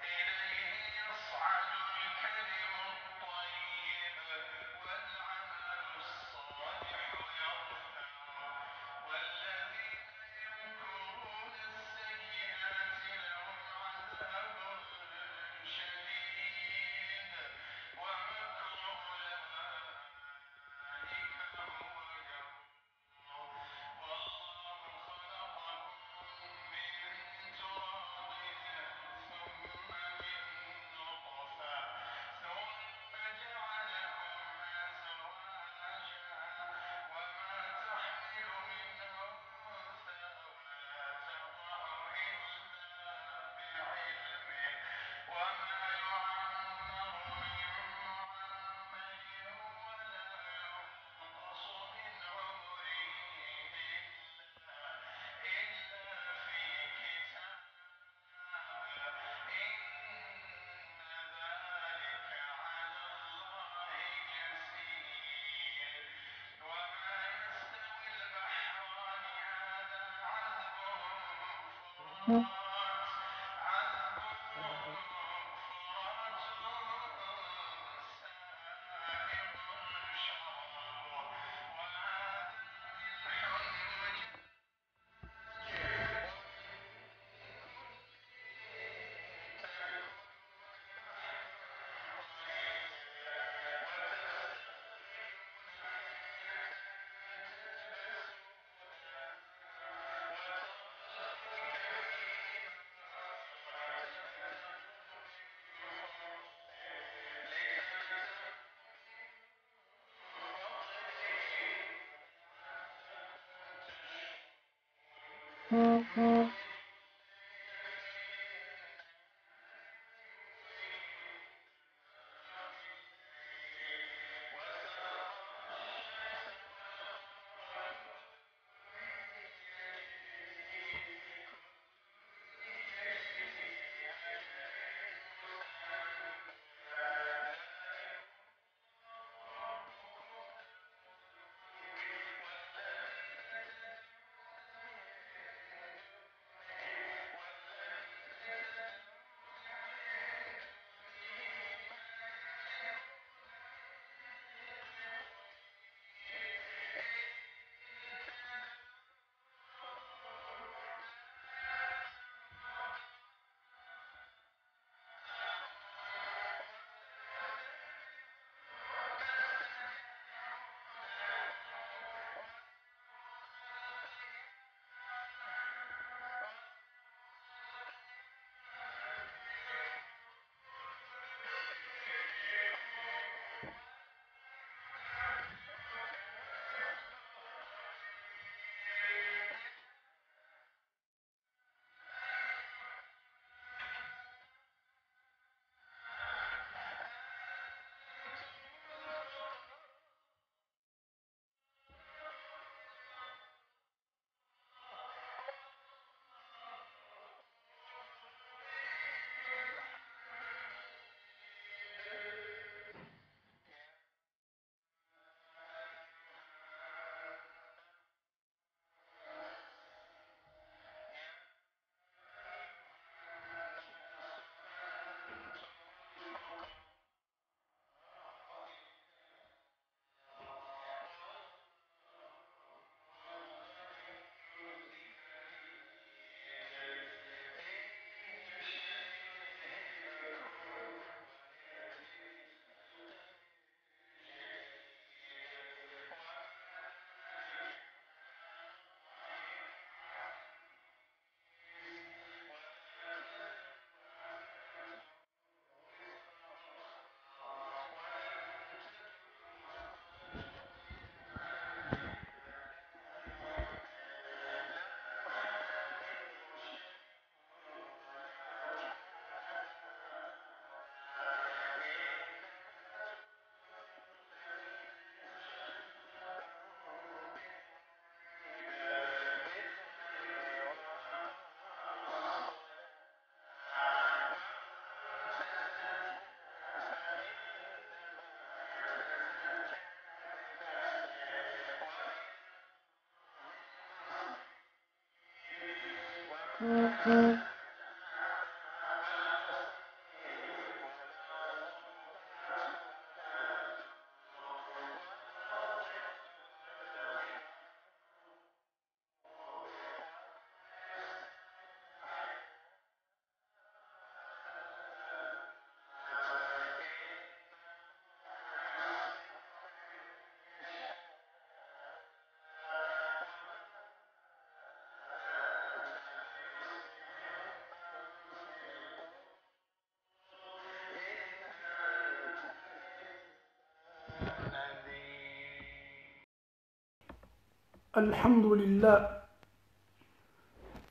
إليه يصعد الكلم الطيب والعمل الصالح يرفعه والذين يمكرون السيئات لهم عذاب شديد ومكر أولئك هو يبور والله خلقكم من تراب ثم من نطفة ثم جعلكم أزواجا وما تحمل من أنثى ولا تضع إلا بعلمه وما يعمر من معمر ولا ينقص من عمره إلا في كتاب إن ذلك على الله يسير وما يستوي البحران هذا عذب فرات سائغ شرابه وهذا ملح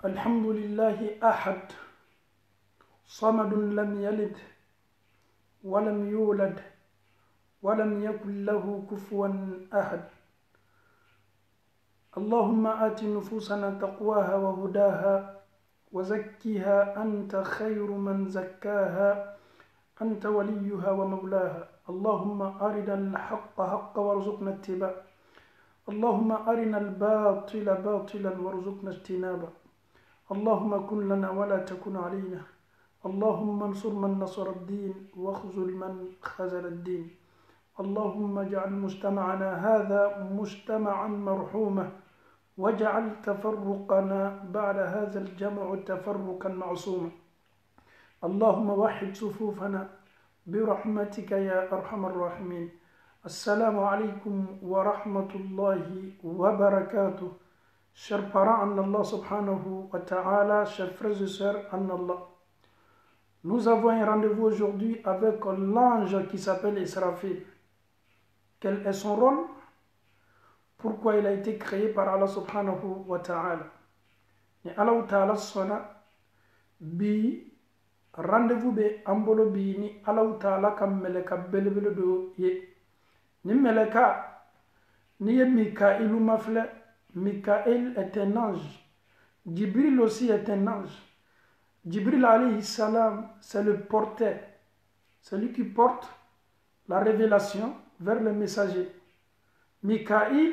الحمد لله أحد صمد لم يلد ولم يولد ولم يكن له كفوا أحد. اللهم آت نفوسنا تقواها وهداها وزكها أنت خير من زكاها أنت وليها ومولاها. اللهم أرنا الحق حقا وارزقنا اتباعه، اللهم أرنا الباطل باطلا وارزقنا اجتنابه. اللهم كن لنا ولا تكن علينا، اللهم انصر من نصر الدين واخذل من خذل الدين. اللهم اجعل مجتمعنا هذا مجتمعا مرحوما، واجعل تفرقنا بعد هذا الجمع تفرقا معصوما. اللهم وحد صفوفنا برحمتك يا أرحم الراحمين. Assalamu alaikum wa rahmatullahi wa barakatuh. Chers parents en Allah subhanahu wa ta'ala, chers frères et sœurs en Allah. Nous avons un rendez-vous aujourd'hui avec l'ange qui s'appelle Israfil. Quel est son rôle? Pourquoi il a été créé par Allah subhanahu wa ta'ala? Et Allah ta'ala sona bi rendez-vous be ambolo bi ni Allah ta'ala kam meleka belebele do ye. Ni meleka ni Mikaël ou mafle. Mikaël est un ange. Jibril aussi est un ange. Jibril alayhi salam, c'est le porteur, celui qui porte la révélation vers le messager. Mikaël,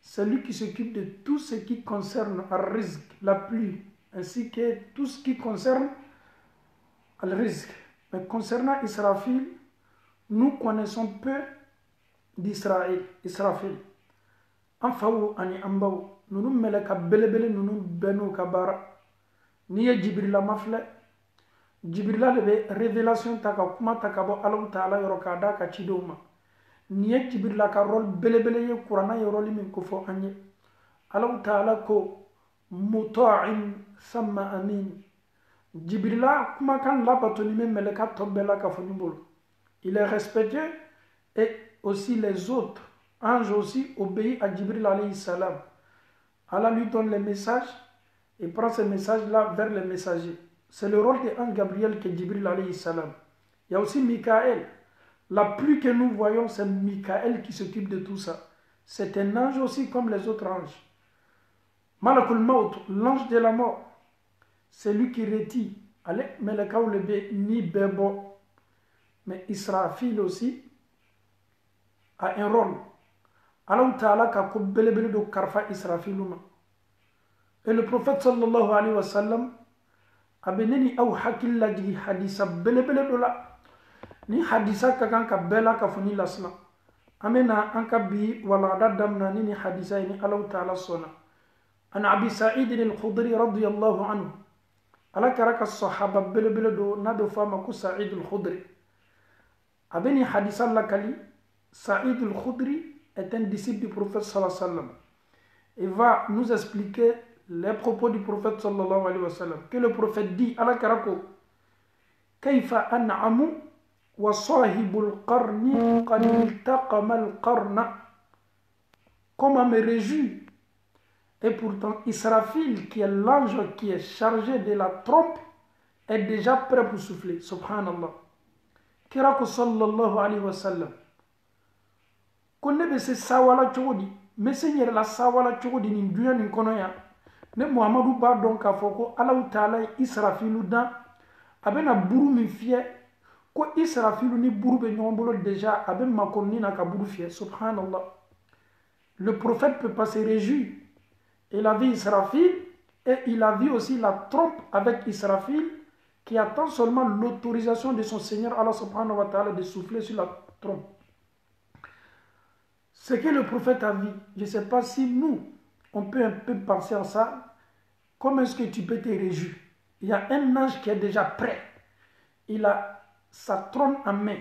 celui qui s'occupe de tout ce qui concerne al-rizq, la pluie, ainsi que tout ce qui concerne al-rizq. Mais concernant Israfil, nous connaissons peu d'Israël, Israfil. Anfawo ani ambawo, nunu meleka belebele nunu benu kabara. Niye Jibrila mafle, Jibrila lebe révélation taka kuma taka bo Allah Ta'ala yoro kada ka chidoma. Niye Jibrila ka rôle belebele ye Qur'ana yoro limin kufo anye. Allah Ta'ala ko muta'in samma amin. Jibrila kuma kan la batonime meleka tombela ka fonimbolo. Il est respecté et aussi les autres anges aussi obéissent à Jibril alayhi salam. Allah lui donne les messages et prend ces messages-là vers les messagers. C'est le rôle de l'ange Gabriel que Jibril alayhi salam. Il y a aussi Mikaël. La pluie que nous voyons, c'est Mikaël qui s'occupe de tout ça. C'est un ange aussi comme les autres anges. Malakul Maut, l'ange de la mort, c'est lui qui retire. Allez, mais le cas où le bé ni bébo. Mais Israfil aussi a un rôle. Allah Ta'ala ka ko belebele do karfa Israfiluma. Et le prophète sallallahu alayhi wa sallam abeneni aw hakilla jigi hadisa belebele do la. Ni hadisa ka kan ka bela ka funi lasna. Amena anka bi wala dadamna ni hadisa ni Allah Ta'ala sona. An Abi Sa'id al-Khudri radiyallahu anhu. Ala karaka sahaba belebele do nado fama ku Sa'id al-Khudri. Abeni hadisa la kali Sa'id al-Khudri est un disciple du prophète sallallahu alayhi wa sallam. Il va nous expliquer les propos du prophète sallallahu alayhi wa sallam. Que le prophète dit à la karako Kayfa an'amu wa sahibul qarni qad iltaqama al-qarna. Comment me réjouir? Et pourtant Israfil, qui est l'ange qui est chargé de la trompe, est déjà prêt pour souffler. Subhanallah. Kirako sallallahu alayhi wa sallam. Qu'on ne se sawala chogodi, mais seigneur la sawala chogodi ni dunya ni kono ya. Ne Muhammadu ba donc a foko Allah Ta'ala Israfilu dan abena buru mi fie ko Israfilu ni buru be nyombolo déjà aben makonni na ka buru fie. Subhanallah. Le prophète peut pas se réjouir. Il a vu Israfil Et il a vu aussi la trompe avec Israfil qui attend seulement l'autorisation de son Seigneur Allah subhanahu wa ta'ala de souffler sur la trompe. Ce que le prophète a vu, je ne sais pas si nous, on peut un peu penser à ça. Comment est-ce que tu peux te réjouir? Il y a un ange qui est déjà prêt. Il a sa trompe en main.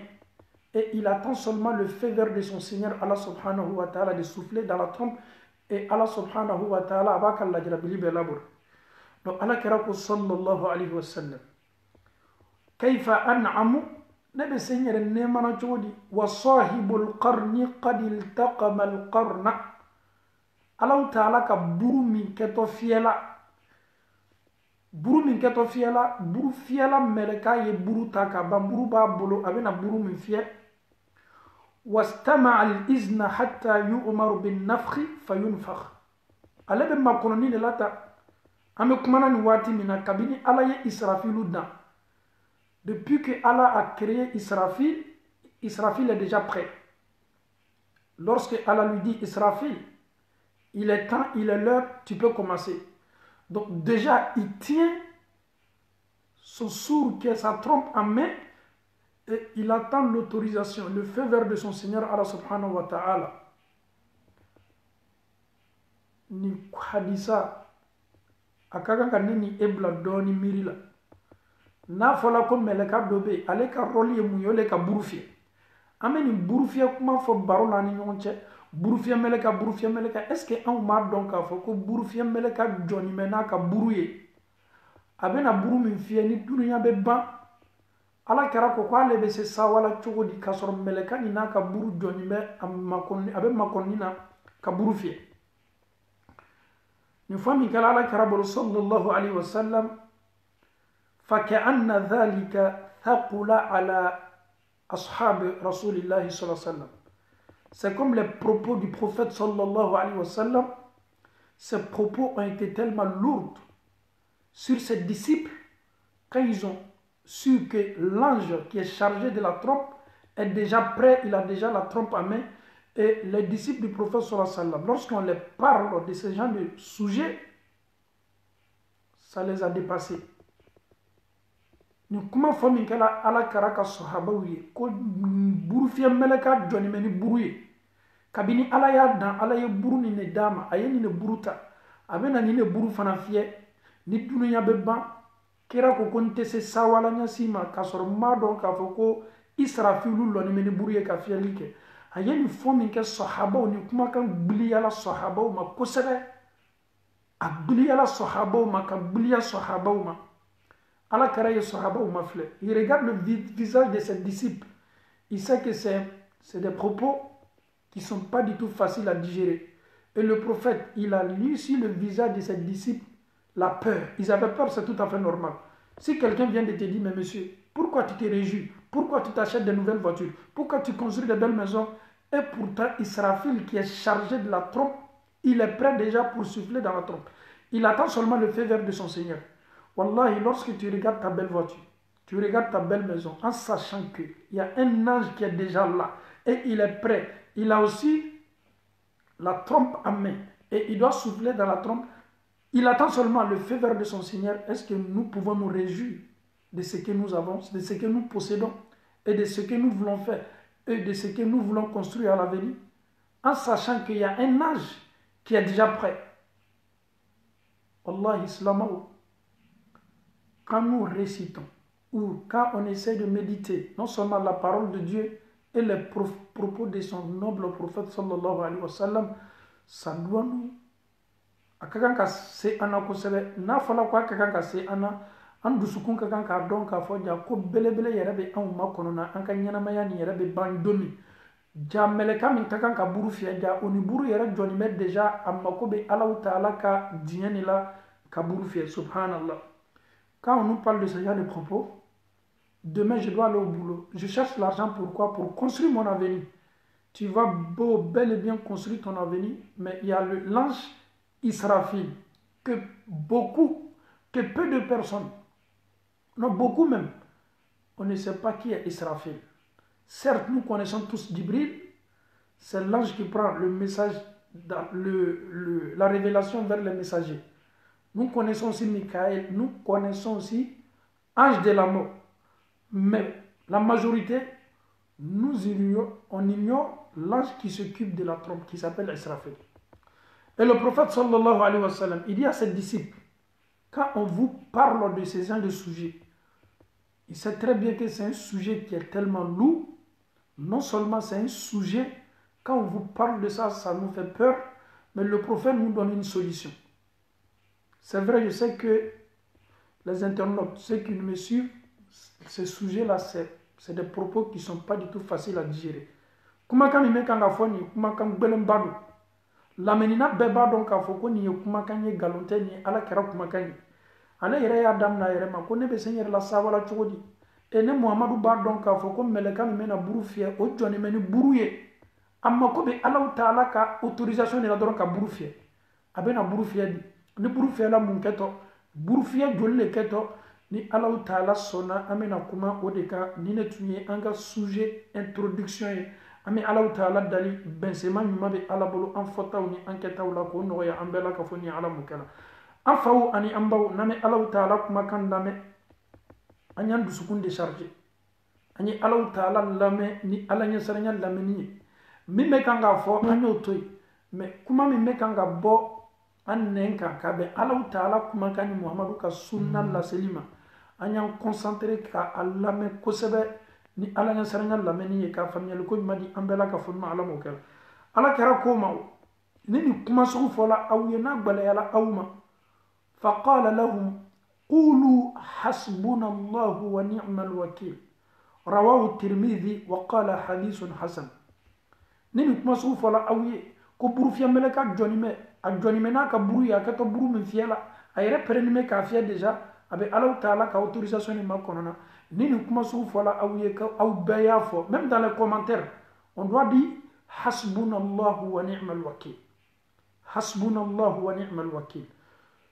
Et il attend seulement le feu vert de son Seigneur Allah subhanahu wa ta'ala de souffler dans la trompe. Et Allah subhanahu wa ta'ala abaka Allah jirabili belabur. Donc Allah kirako sallallahu alayhi wa sallam. Kaifa an'amu nabi Seigneur nemana chodi wa sahibul qarni qad iltaqama al qarna. Allah ta'ala ka buru min keto fiela. Buru min keto fiela, buru fiela meleka ye buru taka ban buru ba bolo abena buru min fie. واستمع الإذن حتى يؤمر بالنفخ فينفخ على بما كونني لاتا ame kumana ni wati mina kabini Allah ye Israfilu dan. Depuis que Allah a créé Israfil, Israfil est déjà prêt. Lorsque Allah lui dit Israfil, il est temps, il est l'heure, tu peux commencer. Donc déjà il tient son sourd qui est sa trompe en main. Et il attend l'autorisation, le feu vert de son Seigneur Allah subhanahu wa ta'ala. Ni hadisa akaka nini ebla doni mirila. Na fola ko meleka dobe ale ka roli ye mun yole ka burufie. Ameni burufie kuma fo barola ni nyonche. Burufie meleka est-ce que an ma donc ka fo ko burufie meleka joni mena ka buruye. Abena buru min fie ni dunya be ban. Ala kɛra ko ale bɛ se sawala cogo di k'a sɔrɔ mɛlɛka ni n'a ka buru jɔni bɛ a bɛ makɔnni na ka buru fiyɛ nin fɔ min kɛra ala kɛra bolo sallallahu alayhi wa sallam fa ka'anna dhalika thaqula ala ashabi rasulillahi sallallahu alayhi wa sallam. C'est comme les propos du prophète sallallahu alayhi wa sallam. Ces propos ont été tellement lourds sur ses disciples quand ils ont su que l'ange qui est chargé de la trompe est déjà prêt, il a déjà la trompe en main. Et les disciples du prophète sallallahu alayhi wa sallam, lorsqu'on les parle de ce genre de sujet, ça les a dépassés. Ni kuma fɔ min kɛla ala kɛra ka sahabaw ye ko buru fiyɛ mɛlɛka jɔni bɛ ni buru ye kabini ala y'a dan ala ye buru nin de d'a ma a ye nin de buru ta a bɛ na nin de buru fana fiyɛ ni dunuya bɛ ban kira ko ko n tɛ se sawala ɲɛsi ma k'a sɔrɔ n m'a dɔn k'a fɔ ko Israfilu lɔni bɛ ni buru ye ka fiyɛli kɛ a ye nin fɔ min kɛ sahabaw ni kumakan gbiliyala sahabaw ma kosɛbɛ a gbiliyala sahabaw ma ka gbiliya sahabaw ma. Allah kara ye sahaba ou mafle. Il regarde le visage de ses disciples. Il sait que c'est des propos qui ne sont pas du tout faciles à digérer. Et le prophète, il a lu sur le visage de ses disciples la peur. Ils avaient peur, c'est tout à fait normal. Si quelqu'un vient de te dire, mais monsieur, pourquoi tu te réjouis? Pourquoi tu t'achètes de nouvelles voitures? Pourquoi tu construis de belles maisons? Et pourtant, Israfil, qui est chargé de la trompe, il est prêt déjà pour souffler dans la trompe. Il attend seulement le feu vert de son Seigneur. Wallahi, lorsque tu regardes ta belle voiture, tu regardes ta belle maison, en sachant qu'il y a un ange qui est déjà là, et il est prêt, il a aussi la trompe en main, et il doit souffler dans la trompe, il attend seulement le feu vert de son Seigneur. Est-ce que nous pouvons nous réjouir de ce que nous avons, de ce que nous possédons, et de ce que nous voulons faire, et de ce que nous voulons construire à l'avenir, en sachant qu'il y a un ange qui est déjà prêt? Wallahi, islamao. Quand nous récitons ou quand on essaie de méditer non seulement la parole de Dieu et les propos de son noble prophète sallallahu alayhi wa sallam, ça doit nous akakan ka se ana kosɛbɛ n'a fɔla ko a ka kan ka se ana an dusukun ka kan k'a dɔn k'a fɔ ja ko belebele yɛrɛ bɛ anw ma kɔnɔna an ka ɲɛnamaya nin yɛrɛ bɛ ban don min ja mɛlɛka min ka kan ka buru fiyɛ ja o ni buru yɛrɛ jɔni bɛ déjà a mako bɛ Alahu Taala ka diɲɛ nin la ka buru fiyɛ subhanallah. Quand on nous parle de ce genre de propos, demain je dois aller au boulot. Je cherche l'argent pourquoi? Pour construire mon avenir. Tu vas bel et bien construire ton avenir, mais il y a l'ange Israfil, que peu de personnes, non beaucoup même, on ne sait pas qui est Israfil. Certes, nous connaissons tous Djibril, c'est l'ange qui prend le message, la révélation vers les messagers. nous connaissons aussi Michael, nous connaissons aussi ange de la mort. Mais la majorité, on ignore l'ange qui s'occupe de la trompe, qui s'appelle Israfil. Et le prophète sallallahu alayhi wa sallam, il dit à ses disciples, quand on vous parle de ces genres de sujets, il sait très bien que c'est un sujet qui est tellement lourd. Non seulement c'est un sujet, quand on vous parle de ça, ça nous fait peur, mais le prophète nous donne une solution. C'est vrai, je sais que les internautes, ceux qui me suivent, ce sujet-là, c'est des propos qui ne sont pas du tout faciles à digérer. Comment quand il met kanga foni, comment quand belem badu, la menina beba donc a foko ni comment quand il galonte ni ala kera comment quand il, ala ire ya dam na ire ma ko ne be seigneur la sawala chogodi, et ne Muhammadu ba donc a foko meleka mi mena buru fie o joni meni buru ye, amma ko be ala taala ka autorisation ni la donc ka buru fie, abena buru fie di, ni buru fie la mun keto, buru fie jolle keto. Ni Allah Ta'ala sonna amena kuma odeka ni ne tunye anga sujet introduction ye ami Allah Ta'ala dali bensema nyuma be ala bolo an fotaw ni anketaw la ko no ya ambela ka foni ala mukala afaw ani ambaw name Allah Ta'ala kuma kan dame anyan dusukun de charger ani Allah Ta'ala lame ni ala nya saranya lame ni mi me kanga fo anyo toy mais kuma mi me kanga bo an nenka ka be Allah Ta'ala kuma kan Muhammadu ka sunna la selima anyan concentré ka alame kosebe ni ala nya saranya lameni ye ka famiyal ko madi ambela ka funma ala mo kala ala kara ko ma ni kuma su fola aw yana gbala yala awma fa qala lahum qulu hasbuna allah wa ni'mal wakeel rawahu tirmidhi wa qala hadithun hasan ni kuma su fola aw ye ko buru fiya meleka joni me na ka buru ya ka to buru min fiyala ayre preni me ka fiya deja abe Allah Ta'ala ka autorisation ni makonona ni kuma su fola awye ka aw beya fo même dans les commentaires on doit dire hasbunallahu wa ni'mal wakeel, hasbunallahu wa ni'mal wakeel.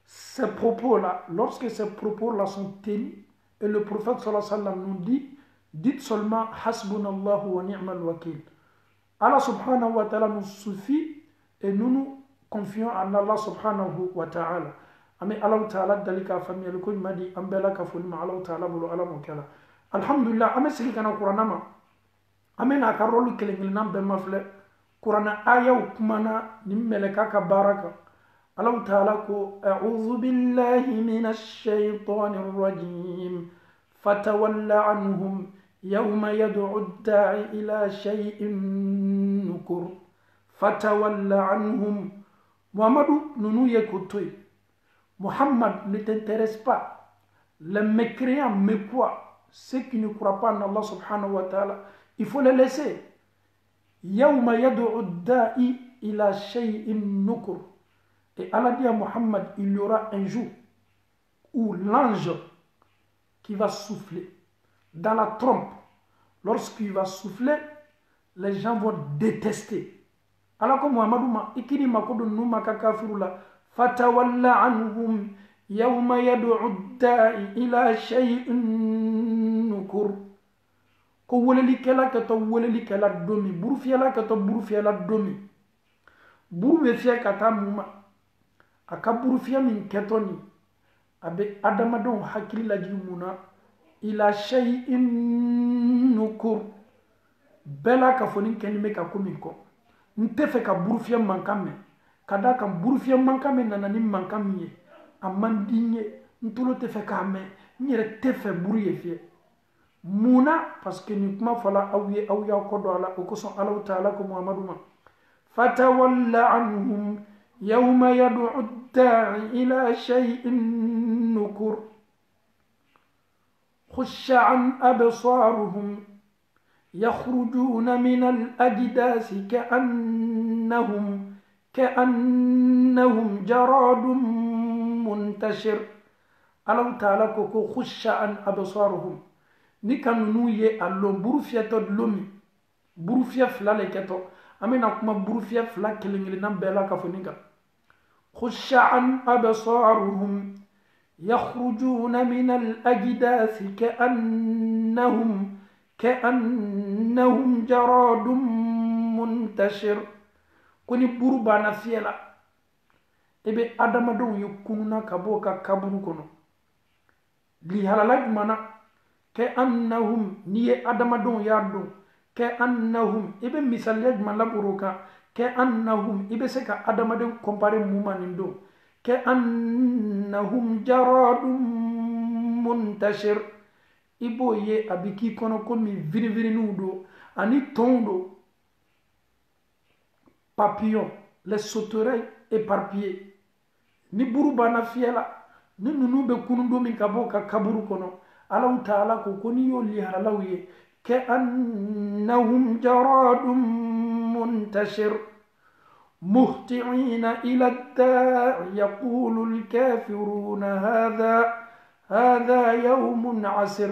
Ces propos là, lorsque ces propos là sont tenus et le prophète sallallahu alayhi wa sallam nous dit, dites seulement hasbunallahu wa ni'mal wakeel. Allah subhanahu wa ta'ala nous suffit et nous confions en Allah subhanahu wa ta'ala. Ami Allah Ta'ala dalika famille ko madi ambela ka funi ma Allah Ta'ala bulu ala mukala alhamdulillah ame sigi kana qur'ana ma ame na ka rolu kelengel nam be mafle qur'ana aya kumana nimmeleka ka baraka Allah Ta'ala ko a'udhu billahi minash shaitanir rajim fatawalla anhum yawma yad'u ad-da'i ila shay'in nukur fatawalla anhum Muhammadu nunu yekotoy Muhammad ne t'intéresse pas. Les mécréants, mais quoi? Ceux qui ne croient pas en Allah subhanahu wa ta'ala, il faut les laisser. Yawma yad'u ad-da'i ila shay'in nukur. Et Allah dit à Muhammad, il y aura un jour où l'ange qui va souffler dans la trompe, lorsqu'il va souffler, les gens vont détester. Alors que Muhammad ikini makodo numa kakafirula fatawalla anhum yawma yad'u ad-da'i ila shay'in nukur. Ko woleli kala ka to woleli kala domi buru fiala ka to buru fiala domi buru be fiya ka ta muma aka buru fiya min ketoni abe adamadon hakili la jumuna ila shay'in nukur bela ka foni kenime ka komiko ntefe ka buru fiya mankame kada kan buru fiya mankame nanani mankame ye amandinye ntolo tefe ka me nyere tefe buru ye fiye muna parce que ni kuma fala awye awya kodo ala ko son Allah Ta'ala ko Muhammadu ma fatawalla anhum yawma yad'u ad-da'i ila shay'in nukur khusha an absaruhum yakhrujuna min al-ajdas ka'annahum jaradun muntashir. Allah Ta'ala ko khusha an absaruhum ni kanunu ye allo buru fiyato lomi buru fiya fla le keto amena kuma buru fiya fla kelengeli nan bela ka foninga khusha'an absaruhum yakhrujuna min al-ajdath ka'annahum jaradun muntashir kuni buru bana fiyela ebe adamadenw ye kununa ka bɔ ka kaburu kɔnɔ lihalala jumana kɛ annahum n'i ye adamadenw y'a dɔn kɛ annahum ebe misaliya juman laboro kan kɛ annahum ibe se ka adamaden compare mun ma nin don kɛ annahum jaradun muntashir i b'o ye a bi k'i kɔnɔ komi viriviriniw don ani tɔnw don papillon les sauterelles éparpillées ni buru banna fiyɛ la ni ninnu bɛ kunun don min ka bɔ ka kaburu kɔnɔ Allahu Taala ko n'i y'o lihalalaw ye كأنهم جراد منتشر مهطعين إلى الداع يقول الكافرون هذا يوم عسر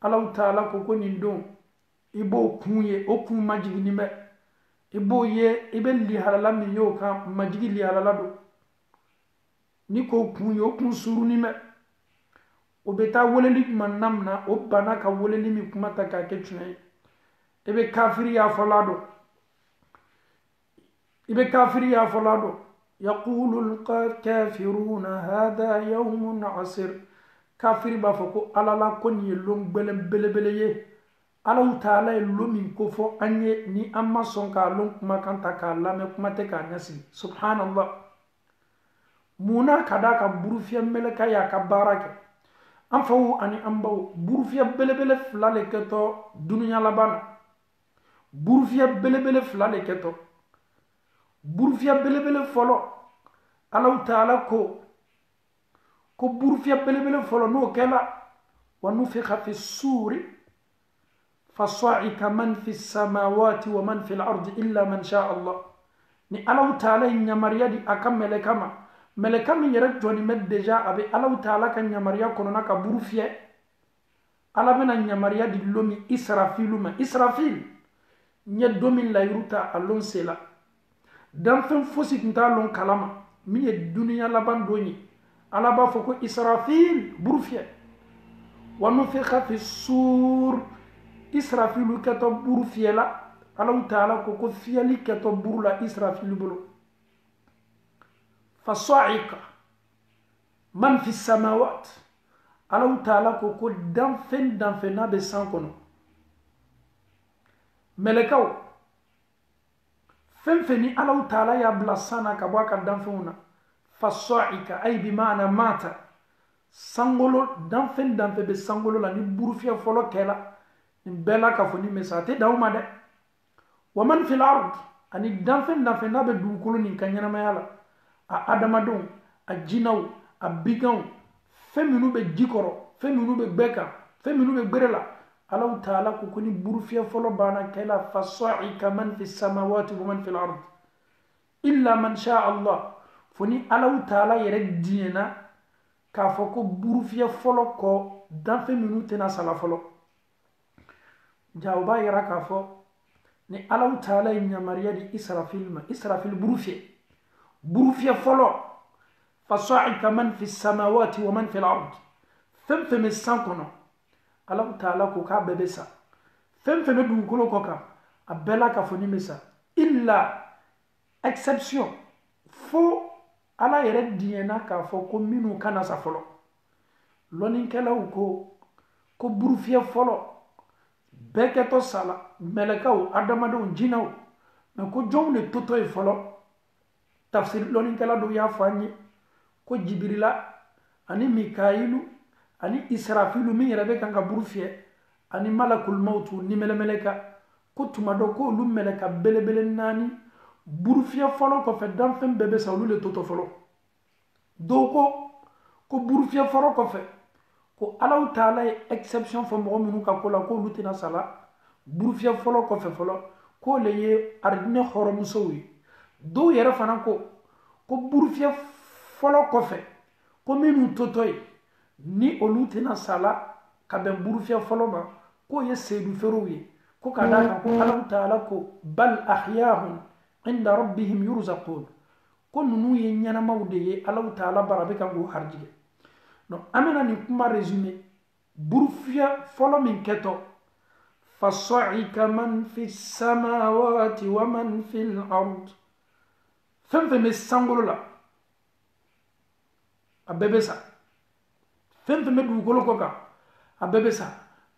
Allahu Taala ko nin don i b'o kun ye o kun majiginin bɛ i b'o ye i bɛ lihalala min y'o kan majigi lihalala don ni k'o kun ye o kun surunin bɛ o bɛ taa weleli jumɛn na o bana ka weleli min kuma ta k'a kɛ tiɲɛ ye i bɛ kafiriya fɔla dɔn i bɛ kafiriya fɔla dɔn yaqulu al-kafiruna hadha yawmun asir kafiri b'a fɔ ko ala la ko nin ye lon belebele ye Allahu Taala ye lon min ko fɔ an ye ni an ma sɔn k'a lon kumakan ta k'a lamɛn kuma tɛ k'a ɲɛsigi subhanallah munna ka d'a kan burufiyɛ mɛlɛka y'a ka baara kɛ an faw ani an baw burufiyɛ belebele fila le kɛtɔ dunuya laban na burufiyɛ belebele fila le kɛtɔ burufiyɛ belebele fɔlɔ Allahu Taala ko burufiyɛ belebele fɔlɔ n'o kɛla wa nufikha fi suri fasa'ika man fi samawati wa man fi al-ardi illa man sha Allah ni Allahu Taala yamariya di aka mɛlɛka ma mɛlɛka min yɛrɛ jɔni bɛ deja a bɛ Allahu Taala ka yamariya kɔnɔna ka buru fiyɛ Ala bɛna yamariya di lon min Israfilu ma Israfil n ye don min layiru ta a lon se la danfɛn fosi tun t'a lon kalama min ye duniya laban don ye Ala b'a fɔ ko Israfil buru fiyɛ wa nufikha fi sur Israfilu kɛtɔ buru fiyɛ la Allahu Taala ko fiyɛli kɛtɔ buru la Israfilu bolo fasa'ika man fi samawat Allahu Taala ko danfɛn n'a bɛ san kɔnɔ mɛlɛkaw fɛn fɛn ni Allahu Taala y'a bila san na ka bɔ a ka danfɛnw na fasa'ika ay bi maana mata sangolo danfɛn bɛ sangolo la ni burufiyɛ fɔlɔ kɛla nin bɛɛ la ka fɔ ni mesa a tɛ dan o ma dɛ wa man fil ard ani danfɛn n'a bɛ dugukolo nin ka ɲɛnamaya la a adamadenw a jinaw a biganw fɛn minnu bɛ ji kɔrɔ fɛn minnu bɛ gbɛ kan fɛn minnu bɛ gbɛrɛ la Allahu Taala ko ni burufiyɛ fɔlɔ banna kɛla fasa'ika man fi samawati wa man fil ard illa man sha Allah fo ni Allahu Taala yɛrɛ diɲɛna k'a fɔ ko burufiyɛ fɔlɔ kɔ danfɛn minnu tɛna sala fɔlɔ ja o b'a yira k'a fɔ ni Allahu Taala ye yamariya di Israfil ma Israfil burufiyɛ fɔlɔ fasa'ika man fi samawati wa man fil ard fɛn fɛn bɛ san kɔnɔ Allahu Taala ko k'a bɛɛ bɛ sa fɛn fɛn bɛ dugukolo kɔ kan a bɛɛ la ka fɔ ni bɛ sa illa exception fo Ala yɛrɛ diɲɛna k'a fɔ ko minnu kana sa fɔlɔ lɔnnikɛlaw ko burufiyɛ fɔlɔ bɛɛ kɛtɔ sala mɛlɛkaw adamadenw jinaw mɛ ko jɔnw de totɔ ye fɔlɔ tafsir lɔnnikɛla dɔw y'a fɔ an ye ko Jibirila ani Mikayilu ani Israfilu min yɛrɛ bɛ kan ka buru fiyɛ ani malakul mawtu ni mɛlɛmɛlɛka ko tuma dɔ ko olu mɛlɛka belebele naani burufiyɛ fɔlɔ kɔfɛ danfɛn bɛɛ bɛ sa olu le totɔ fɔlɔ dɔw ko burufiyɛ fɔlɔ kɔfɛ ko Allahu Taala ye exception fɔ mɔgɔ minnu ka ko la ko olu tɛna sala burufiyɛ fɔlɔ kɔfɛ fɔlɔ k'o le ye aridinɛ hɔrɔnmusow ye dɔw yɛrɛ fana ko burufiyɛ fɔlɔ kɔfɛ ko minnu totɔ ye ni olu tɛna sala ka bɛn burufiyɛ fɔlɔ ma k'o ye seedu feerew ye ko ka d'a kan ko Allahu Taala ko bal ahyahum inda rabbihim yurzaqun ko ninnu ye ɲɛnamaw de ye Allahu Taala bara a bɛ kan k'o harijigɛ donc an bɛna nin kuma résumé burufiyɛ fɔlɔ min kɛtɔ fasa'ika man fi samawati wa man fil ard fɛn fɛn bɛ sankolo la a bɛɛ bɛ sa fɛn fɛn bɛ dugukolo kɔ kan a bɛɛ bɛ sa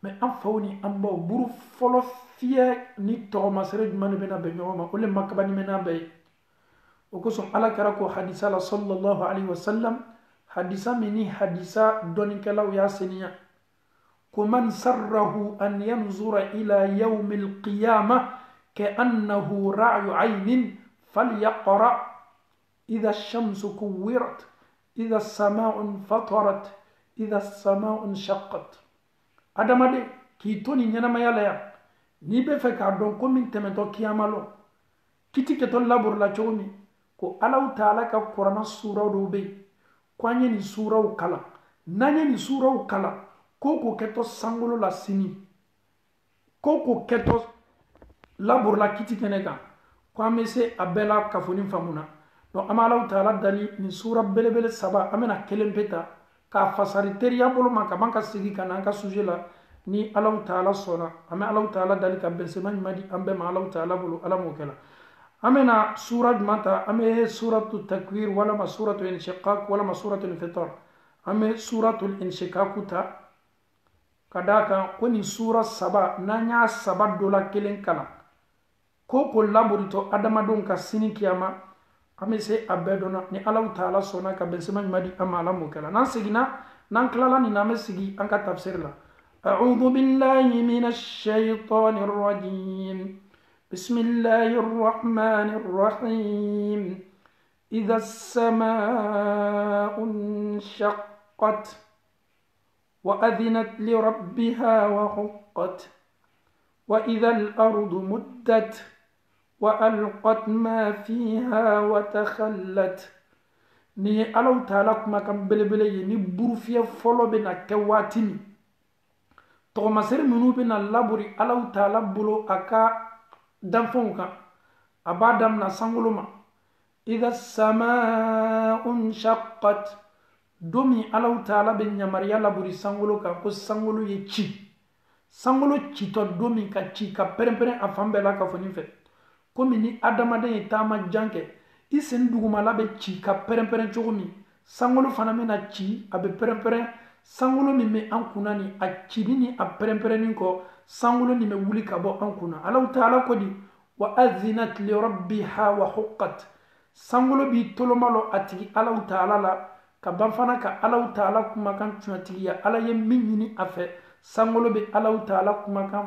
mais an faw ni an baw buru fɔlɔ fiyɛ ni tɔgɔmasɛrɛ jumɛn de bɛna bɛn ɲɔgɔn ma o le ma kabani mɛ n'a bɛɛ ye o kosɔn ala kɛra ko hadisa la sallallahu alaihi wasallam hadisa min ni hadisa dɔnikɛlaw y'a seniya ko man sarrahu an yanzura ila yawmi alqiyama كأنه رعي عين فليقرأ إذا الشمس كورت إذا السماء انفطرت إذا السماء انشقت adama de k'i to nin ɲɛnamaya ya n'i bɛ fɛ k'a dɔn ko min tɛmɛtɔ kiyama lɔ kiti kɛtɔ laburula cogo min ko alaw taala ka kuranna suraw dɔw bɛ yen ko an ye nin suraw kalan n'an ye nin suraw kalan ko ko kɛtɔ sankolo la sini ko kɛtɔ laburula kiti kɛnɛ kan ko an bɛ se a bɛɛ la kafoni faamuna donc an bɛ alaw taala dali nin sura belebele saba an bɛna kelen pe ta k'a fasari teriya bolo ma ka ban ka segi ka na an ka sujet la ni alaw taala sɔnna an bɛ alaw taala dali ka bɛnsɛma ɲuman di an bɛɛ ma alaw taala bolo ala m'o kɛ la an bɛna sura jumɛn ta an bɛ suratu takwir walama suratu inshiqaq walama suratu infitar an bɛ suratu inshiqaq ta ka d'a kan ko nin sura saba n'an y'a saba dɔ la kelen kalan ko laburitɔ adamadenw ka sini kiyama an bɛ se a bɛɛ dɔn na ni alaw taala sɔnna ka bɛnsɛma ɲuman di an ma ala m'o kɛ la n'an seginna n'an tilala nin na an bɛ sigi an ka tafsir la أعوذ بالله من الشيطان الرجيم بسم الله الرحمن الرحيم إذا السماء انشقت وأذنت لربها وحقت وإذا الأرض مدت وألقت ما فيها وتخلت ni alaw taala kuma kan belebele ye ni burufiye fɔlɔ bɛna kɛ waati min tɔgɔmasɛri minnu bɛna labori alaw taala bolo a ka danfɛnw kan a b'a damina sankolo ma idha sama'u nshaqqat don min alaw taala bɛ yamariya labori sankolo kan ko sankolo ye ci sankolo citɔ don min ka ci ka pɛrɛn-pɛrɛn a fan bɛɛ la ka fɔ nin fɛ komi ni adamaden ye taama jan kɛ i sen dugumala bɛ ci ka pɛrɛn-pɛrɛn cogo min sankolo fana bɛna ci a bɛ pɛrɛn-pɛrɛn sankolo min bɛ an kunna ni a cili ni a pɛrɛn-pɛrɛnni kɔ sankolo nin bɛ wuli ka bɔ an kunna alaw taala ko di wa azinat li rabbiha wa huqqat sankolo b'i toloma lɔ a tigi alaw taala la ka ban fana ka alaw taala kumakan tiɲɛtigiya ala ye min ɲini a fɛ sankolo bɛ alaw taala kumakan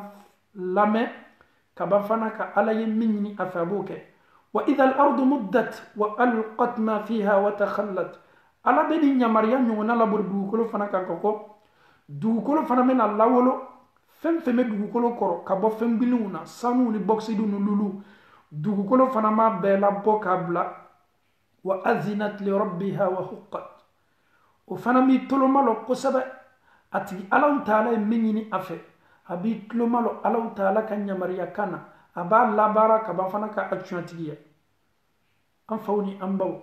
lamɛn ka ban fana ka ala ye min ɲini a fɛ a b'o kɛ wa idha al-ardu muddat wa alqat ma fiha wa takhallat ala bɛ ni yamariya ɲɔgɔnna labori dugukolo fana kan ka kɔ dugukolo fana bɛna lawolo fɛn fɛn bɛ dugukolo kɔrɔ ka bɔ fɛn gbilenw na sanuw ni bɔgisidiw ni lulu dugukolo fana ma bɛɛ labɔ k'a bila wa azinat li rabbiha wa huqqat o fana b'i toloma lɔ kosɛbɛ a tigi alaw taala ye min ɲini a fɛ a b'i tuloma lɔ alaw taala ka yamariya kan na a b'a labaara ka ban fana ka a tiɲɛtigiya an faw ni an baw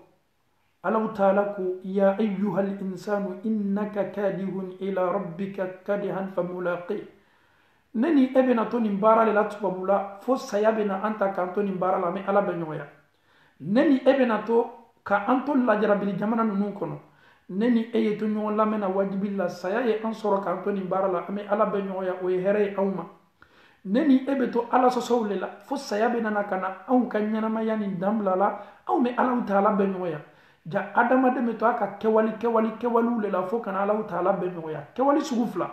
alaw taala ko ya ayyuha linsanu innaka kadihun ila rabbika kadihan famulaqi ne ni e bɛna to nin baara le la tubabu la fo saya bɛna an ta k'an to nin baara la an bɛ ala bɛ ɲɔgɔnya ne ni e bɛna to ka an to lajarabili jamana ninnu kɔnɔ ne ni e ye to ɲɔgɔn lamɛn na wajibi la saya ye an sɔrɔ k'an to nin baara la an bɛ ala bɛ ɲɔgɔnya o ye hɛrɛ ye anw ma ne ni e bɛ to ala sɔsɔw le la fo saya bɛ nana ka na anw ka ɲɛnamaya nin danbila la anw bɛ alaw taala bɛ ɲɔgɔnya ja adamaden bɛ to a ka kɛwaliw le la fo kana alaw taala bɛ ɲɔgɔnya kɛwali sugu fila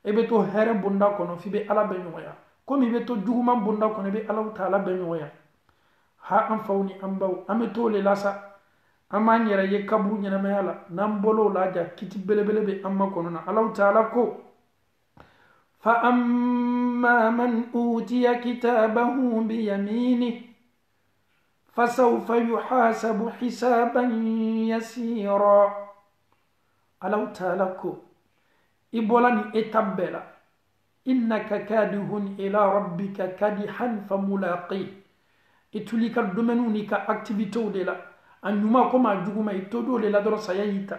e bɛ to hɛrɛ bonda kɔnɔ f'i bɛ ala bɛ ɲɔgɔnya komi i bɛ to juguman bonda kɔnɔ i bɛ alaw taala bɛ ɲɔgɔnya ha an faw ni an baw an bɛ to le la sa an b'an yɛrɛ ye kaburu ɲɛnamaya la n'an bɔl'o la ja kiti belebele bɛ an ma kɔnɔ na alaw taala ko فأما من أوتي كتابه بيمينه فسوف يحاسب حسابا يسيرا alaw taala ko i bɔla nin étape bɛɛ la innaka kadihun ila rabbika kadihan famulaqi i tuli ka domaine ni ka activitéw de la a ɲuman comme a juguman i to do de la dɔrɔn saya y'i ta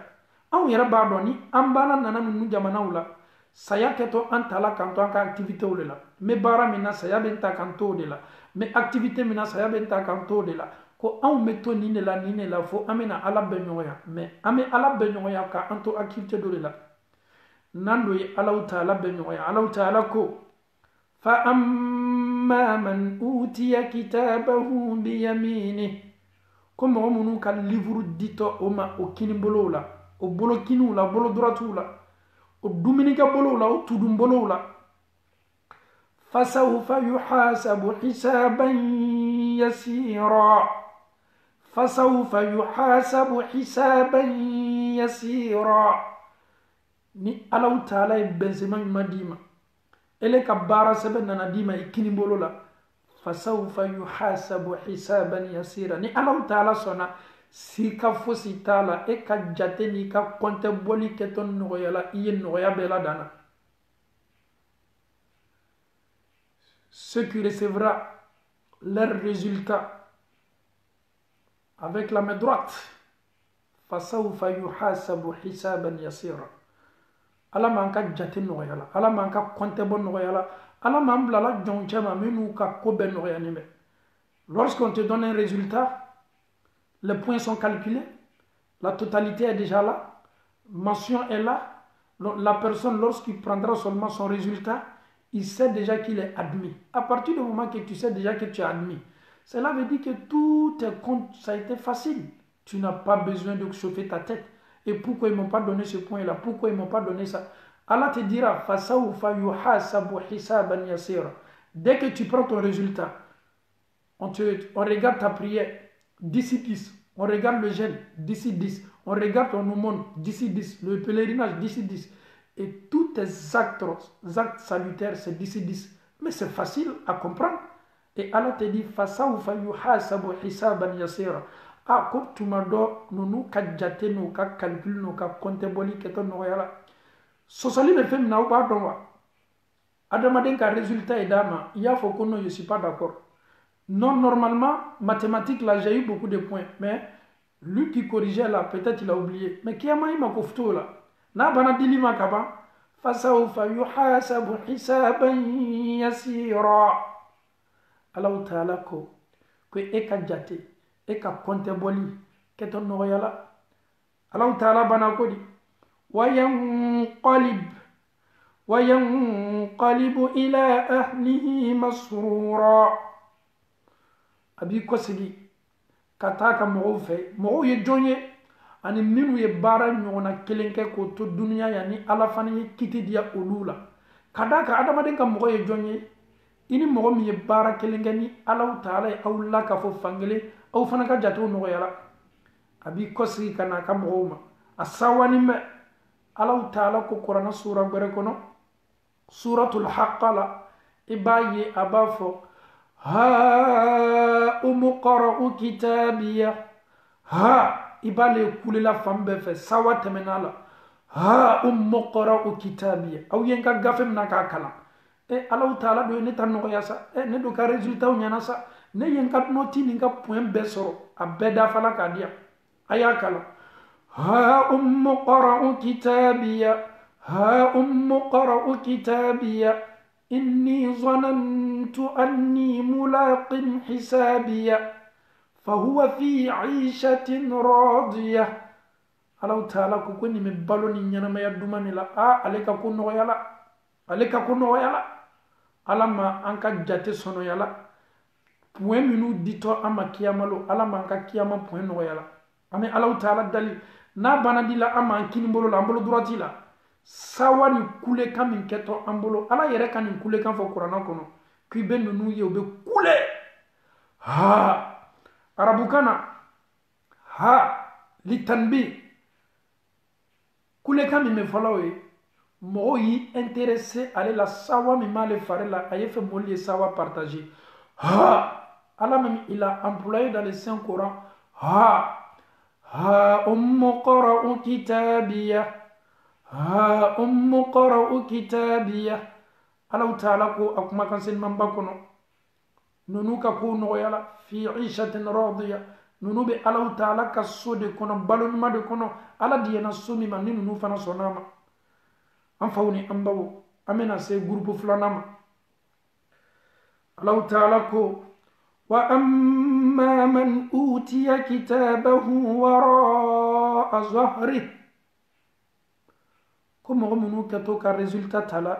anw yɛrɛ b'a dɔn ni an bana nana ninnu jamanaw la saya kɛtɔ an tala kan to an ka activitéw de la n bɛ baara min na saya bɛ n ta kan to de la n bɛ activité min na saya bɛ n ta kan to de la ko anw bɛ to nin de la fo an bɛna ala bɛ ɲɔgɔnya mais an bɛ ala bɛ ɲɔgɔnya ka an to activité dɔ de la n'an dun ye alaw taala bɛ ɲɔgɔnya alaw taala ko fa amma man utiya kitabahu biyamini ko mɔgɔ minnu ka livre ditɔ o ma o kini bolow la o bolo kiniw la bolo droitiw la o dumunikɛ bolow la o tudun bolow la fasawfa yuhasabu hisaban yasira fasawfa yuhasabu hisaban yasira ni alaw taala ye bɛnsema ɲuman d'i ma ele ka baara sɛbɛn nana d'i ma i kini bolo la fasawfa yuhasabu hisaban yasira ni alaw taala sɔnna sika fosi t'a la e ka jate ni ka kɔntɛ bɔli kɛtɔ nɔgɔya la i ye nɔgɔya bɛɛ la danna ceux qui recevra leur résultat avec la main droite fasawfa yuhasabu hisaban yasira ala m'an ka jate nɔgɔya la ala m'an ka kɔntɛ bɔ nɔgɔya la ala m'an bila la jɔn cɛ ma minnu ka ko bɛɛ nɔgɔyani bɛ lorsqu'on te donne un résultat les points sont calculés la totalité est déjà là mention est là la personne lorsqu'il prendra seulement son résultat il sait déjà qu'il est admis. À partir du moment que tu sais déjà que tu es admis, cela veut dire que tout tes comptes, ça a été facile. Tu n'as pas besoin de chauffer ta tête. Et pourquoi ils ne m'ont pas donné ce point-là? Pourquoi ils ne m'ont pas donné ça? Allah te dira, dès que tu prends ton résultat, on regarde ta prière, d'ici 10. On regarde le jeûne, d'ici 10. On regarde ton aumône, d'ici 10. Le pèlerinage, d'ici 10. Et tous tes actes salutaires, c'est d'ici 10. Mais c'est facile à comprendre. Et Allah te dit, ah, comme tu m'as dit, nous ka jate, nous ka calcul, nous ka compte boli, que ton noyala. Sosali me fait n'a pas d'en Adamaden ka résultat est d'ama. Il y a faut qu'on ne, je suis pas d'accord. Non, normalement, mathématiques, là, j'ai eu beaucoup de points. Mais lui qui corrigeait là, peut-être il a oublié. Mais qui a maï ma kofto là? Na bana dili makaba fasawfa yuhasabu hisaban yasira Allah taala ko e ka jate e ka konte boli keto noyala Allah taala bana ko di wayanqalibu ila ahlihi masrura abi ko sigi kataka mo fe mo ye jonye ani minnu ye baara ɲɔgɔnna kelen kɛ k'o to duniya yan ni ala fana ye kiti diya olu la ka d'a kan adamaden ka mɔgɔ ye jɔn ye i ni mɔgɔ min ye baara kelen kɛ ni alaw taala ye aw la ka fɔ fankelen aw fana ka jatew nɔgɔyara a b'i kɔsigi ka n'a ka mɔgɔw ma a sawani mɛ alaw taala ko kuranɛ sura wɛrɛ kɔnɔ suratul haqqa la i b'a ye a b'a fɔ ha umuqra'u kitabiya ha ibale kulela fan bɛɛ fɛ sawa tɛmɛna la ha umuqra'u kitabiya aw ye n ka gafe mina k'a kalan alaw taala do ye ne ta nɔgɔya sa ne do ka résultat ɲɛna sa ne ye n ka noti ni n ka point bɛɛ sɔrɔ a bɛɛ dafala k'a diya a y'a kalan ha umuqra'u kitabiya inni zanantu anni mulaqin hisabiya فهو في عيشة راضية الله تعالى كوني من بالوني نينما يدوماني لا عليك كونو يلا عليك كونو يلا على ما أنك جاتي سونو يلا point minu dito ama kiyamalo ala man ka kiyama point no yala ame Allah taala dali na banadila ama ankini mbolo la mbolo droiti la sawa ni kule kamin keto ambolo ala yere kan ni kule kan fo qur'ana kono ki ben nu ye be kule ha arabukana ha litanbi kule kamin me folawe mo yi intéressé aller la sawa mi mal faire la aye fait molier sawa partager ha Allah même il a employé dans le Saint Coran ha qara'u kitabiya ha qara'u kitabiya Allah ta'ala ko akuma kan sen mamba kono nunu ka ko no yala fi 'ishatin radiya nunu be Allah ta'ala ka sode kono balon ma de kono ala diyana sumi man nunu fana sonama an fawni an bawo amena se groupe flanama Allah ta'ala ko wa amma man utiya kitabahu wara zahri ko mogo munu keto ka résultat tala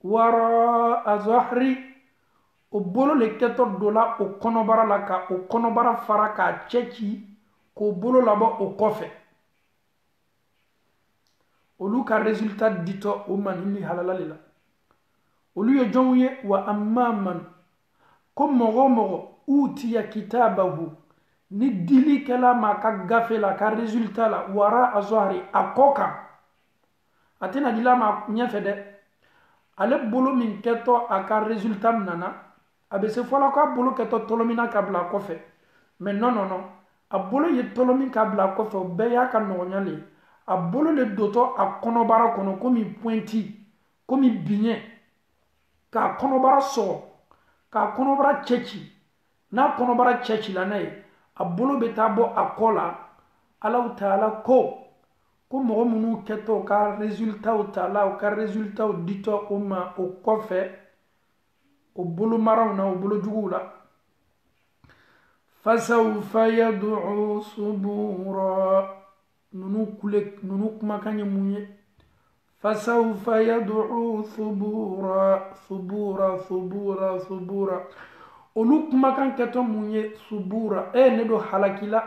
wara zahri o bolo le keto dola o konobara la ka o konobara fara ka ceci ko bolo labo o kofe olu ka résultat dito o manini halala lila olu ye jongu ye wa amma man ko mogo utiya kitabahu ni dili kela ma ka gafe la ka résultat la wara azhari akoka atina dila ma nyefe de ale bolo min keto aka résultat nana abe se fola ko bolo keto tolomina ka bla kofe mais non a bolo ye tolomi ka bla kofe be ya ka nogonyale a bolo le doto a konobara kono komi pointi komi bigne ka konobara so ka konobara chechi na konobara chechi la nay a bolo be tabo akola Allah taala ko mogo munu keto ka résultat o taala o ka résultat o dito o ma o kofe o bolo maraw na o bolo jugula fasawfa yad'u subura nunu kuma kanye munye fasawfa yad'u subura olu kuma kan keto munye subura ne do halakila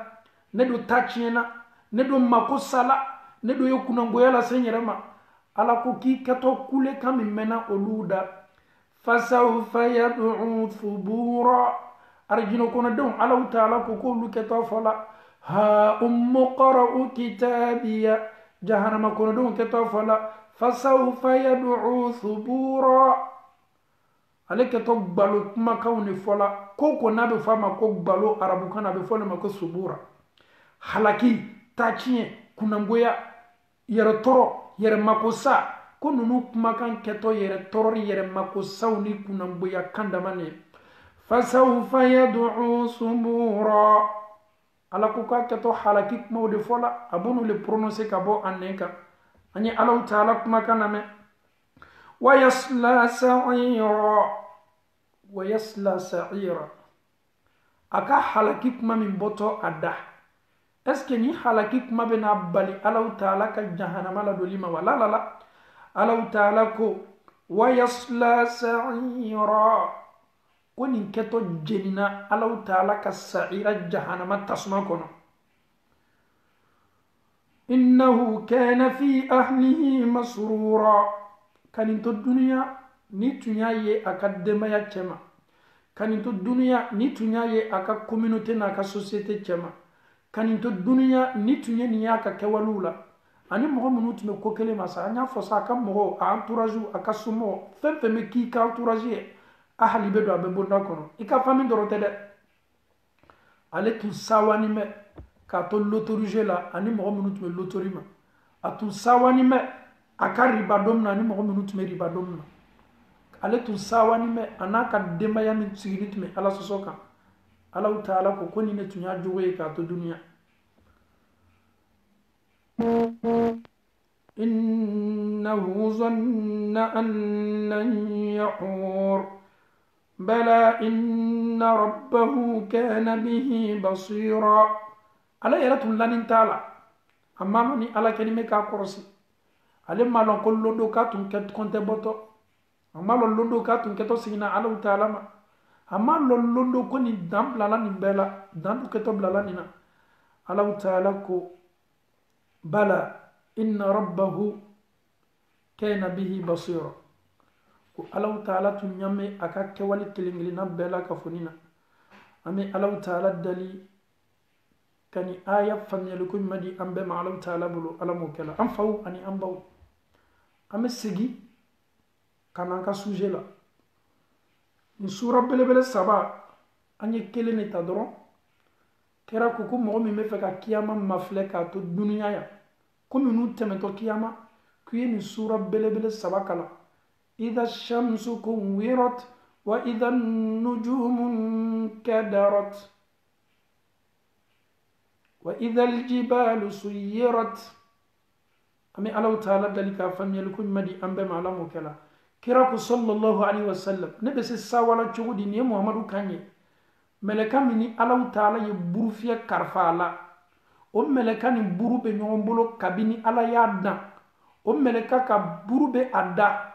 ne do tachena ne do makosala ne do yokunangoya la senyerema ala ko ki keto kule kam mena oluda fasawfa yad'u subura arjino kono don ala taala ko lu keto fala ha qara'u kitabiya jahannama kono don keto fala fasawfa yad'u subura ale keto gbalo kuma kawni fola ko nabe fama ko gbalo arabu kana be fola mako subura halaki tachie kunangoya yere toro yere makosa ko nunu kuma kan keto yere toro yere makosa ni kunangoya kandamane fasawfa yad'u subura ala ko ka keto halaki kuma de fola abunu le prononcer ka bo anneka ani Allah taala kuma kana me wa yasla sa'ira aka halaki kuma min boto adda est-ce que ni halaki kuma be na bali Allah taala ka jahannama la dolima wala la Allah taala ko wa yasla sa'ira ko nin keto jenina Allah taala ka sa'ira jahannama tasma kono innahu kana fi ahlihi masrura kaninto duniya ni tunya ye aka demaya chema kaninto duniya ni tunya ye aka communauté na ka société chema kaninto duniya ni tunya ni aka kewalula ani mogo munu tume ko kele masa anya fosa aka mogo a entourage aka sumo fempe me ki ka entourage ahli bedo abe bonda kono ika fami dorote de ale tun sawani me ka to l'autoriser la ani mogo munu tume l'autorima atun sawani me aka riba domna ani mogo munu tume riba domna ale tun sawani me anaka demaya min sigini tume ala sosoka Allah taala ko koni ne tunya jogoye ka to duniya innahu zanna an lan yahur bala inna rabbahu kana bihi basira ala yaratun lanin taala amma mani ala kenime ka korosi ale malon ko londo ka tun ket konte boto amma londo ka tun keto sigina Allah taala ma amma londo ko ni dam blala ni bela dan keto blala ni na Allah taala ko bala inna rabbahu kana bihi basira ko Allah taala tun nyame aka kewali telingili na bela ka fonina ami Allah taala dali kani aya famiyal ko madi ambe ma Allah taala bulu alamu kala am faw ani ambaw am sigi kanan ka sujet la ni sura belebele saba anye kele ne ta doron kera ko mo mi me fe ka kiyama mafle ka to dunya ya ko mi nu teme to kiyama kuye ni sura belebele saba kala idha shamsu kuwirat wa idha nujumu kadarat wa idha aljibalu suyirat ami Allah taala dalika famiyal ko madi ambe ma alamu kala kira ko sallallahu alaihi wasallam ne be se sawala chugudi ni muhammadu kanye meleka mini Allahu Taala ye buru fiyɛ karifa la o meleka ni buru be ɲɔgɔn bolo kabini Ala y'a dan o meleka ka buru be a da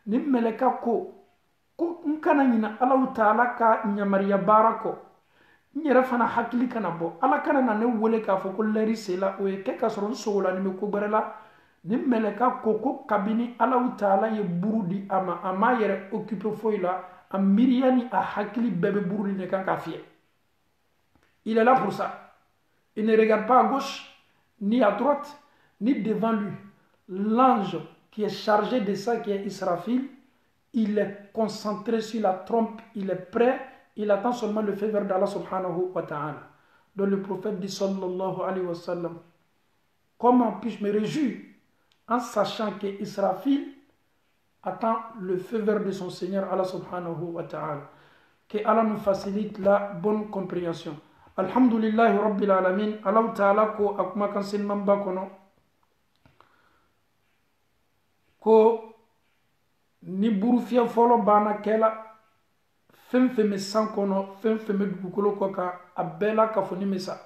ni meleka ko n kana ɲina Allahu Taala ka ɲamariya baara kɔ n yɛrɛ fana hakili kana bɔ Ala kana na ne wele k'a fɔ ko lɛri sela o ye kɛ ka sɔrɔ n sogolani bɛ ko gbɛrɛ la ni meleka ko kabini Allahu Taala ye buru di a ma yɛrɛ occupé foyi la a miiriya ni a hakili bɛɛ bɛ buru de kan ka fiyɛ. Il est là pour ça. Il ne regarde pas à gauche ni à droite ni devant lui. L'ange qui est chargé de ça, qui est Israfil, il est concentré sur la trompe, il est prêt, il attend seulement le feu vert d'Allah subhanahu wa ta'ala. Donc le prophète dit sallallahu alayhi wa sallam, comment puis-je me réjouir en sachant que Israfil attend le feu vert de son Seigneur Allah subhanahu wa ta'ala. Que Allah nous facilite la bonne compréhension. Alhamdulillahi rabbil alamin. Allah ta'ala ko akuma kansin mamba kono ko ni buru fiya folo bana kela fen me san kono fen me dugukolo ko ka abela ka foni mesa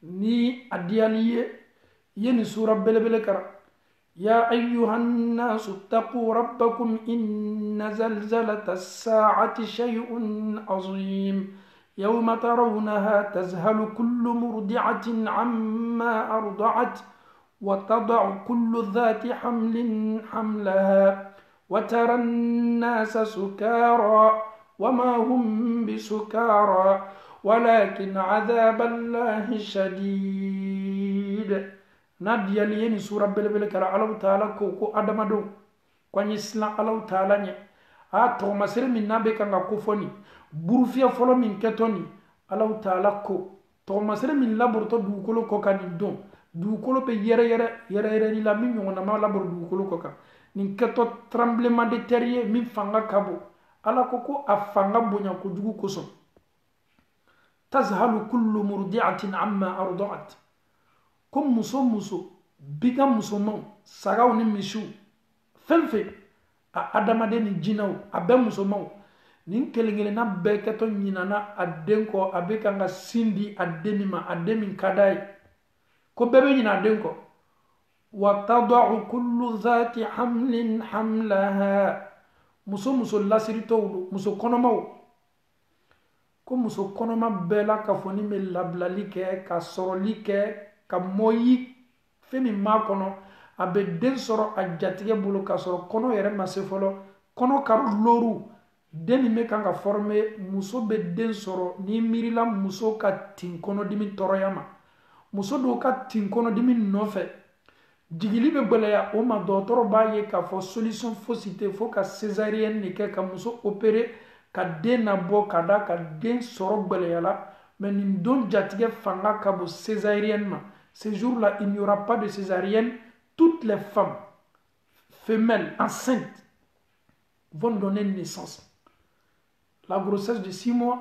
ni adiyani ye ni sura belebele kara يا أيها الناس اتقوا ربكم إن زلزلة الساعة شيء عظيم يوم ترونها تذهل كل مرضعة عما أرضعت وتضع كل ذات حمل حملها وترى الناس سكارى وما هم بسكارى ولكن عذاب الله شديد. Nadia lieni sura belebele kala Allah Taala ko adamado kwanye sila Allah Taala nye a to masere min nabe kanga kufoni burufia folo min ketoni Allah Taala ko to masere min laborto dukolo ko kan don dukolo be yere ni la min ngona ma labor dukolo ko kan nin keto tremblement de terre min fanga kabo ala ko afanga bonya ko dugu koso tazhalu kullu murdi'atin amma arda'at comme muso biga musoman sagaw ni mishu fenfe a adamade ni jinaw a be musoman nin kelengele na be keto nyinana adenko abeka nga sindi adenima ademin kadai ko bebe nyina adenko wa tad'u kullu dhati hamlin hamlaha muso lasirito muso konomaw ko muso konoma bela ka foni me lablali ke ka soroli ke ka moyi femi ma kono abe den soro a jatige bulu ka soro kono yere mase folo kono karu loru deni me kanga forme muso be den soro ni mirila muso ka tin kono dimi toroyama muso do ka tin kono dimi nofe jigili be geleya o ma dotoro ba ye ka fo solution faussité fo ka césarienne ni ke ka muso opérer ka den na bo ka da ka den soro geleya la mais ni don jatige fanga ka bo césarienne ma. Ce jour-là, il n'y aura pas de césarienne. Toutes les femmes femelles enceintes vont donner naissance. La grossesse de 6 mois,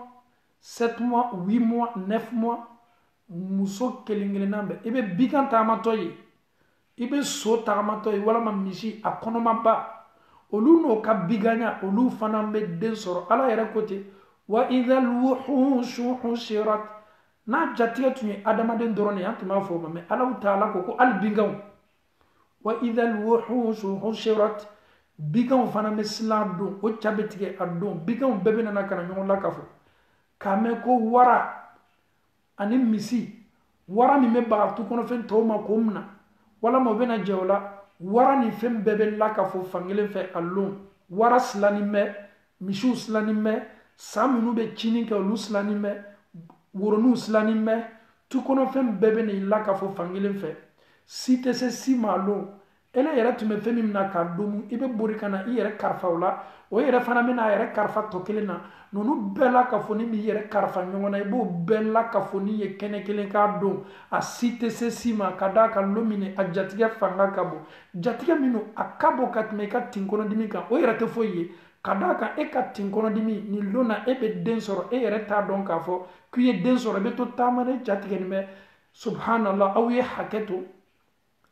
7 mois, 8 mois, 9 mois, muso kelingelenambe. Ebe bigan tamatoye. Ebe so tamatoye. Wala ma misi a konoma ba. Olu no ka biganya. Olu fanambe den soro. Ala yere kote. Wa idhal wuhushu hushirat. Na jatiya tunye adamaden dorone yantuma fo ma me Allah Taala ko al bingaw wa idhal wuhushu hushirat bigaw fana mesla do o chabetige adon bigaw bebe na kana nyon la kafo kame ko wara ani misi wara mi me ba tu kono fen to ma ko mna wala mo bena jewla wara ni fem bebe la kafo fangele fe allon wara slani me mishu slani me samunu be chini ka luslani me woronu slani me tu kono fem bebe ne illa ka fo fangelen fe si te se si malo ele yere tu me femi na ka domu ibe bori kana i yere karfawla o yere fana me na yere karfa tokelena nonu bela ka fo ni mi yere karfa nyongona ibo bela ka fo ni ye kene kelen ka don a si te se si ma kada ka lomine a jatige fanga kabo jatige minu akabo katme ka tinkono dimi kan o yere te fo ye kada kan e ka tinkono dimi ni lona ebe den soro e yere ta don ka fo kuye den soro be to tamane jatige ni me subhanallah aw ye haketo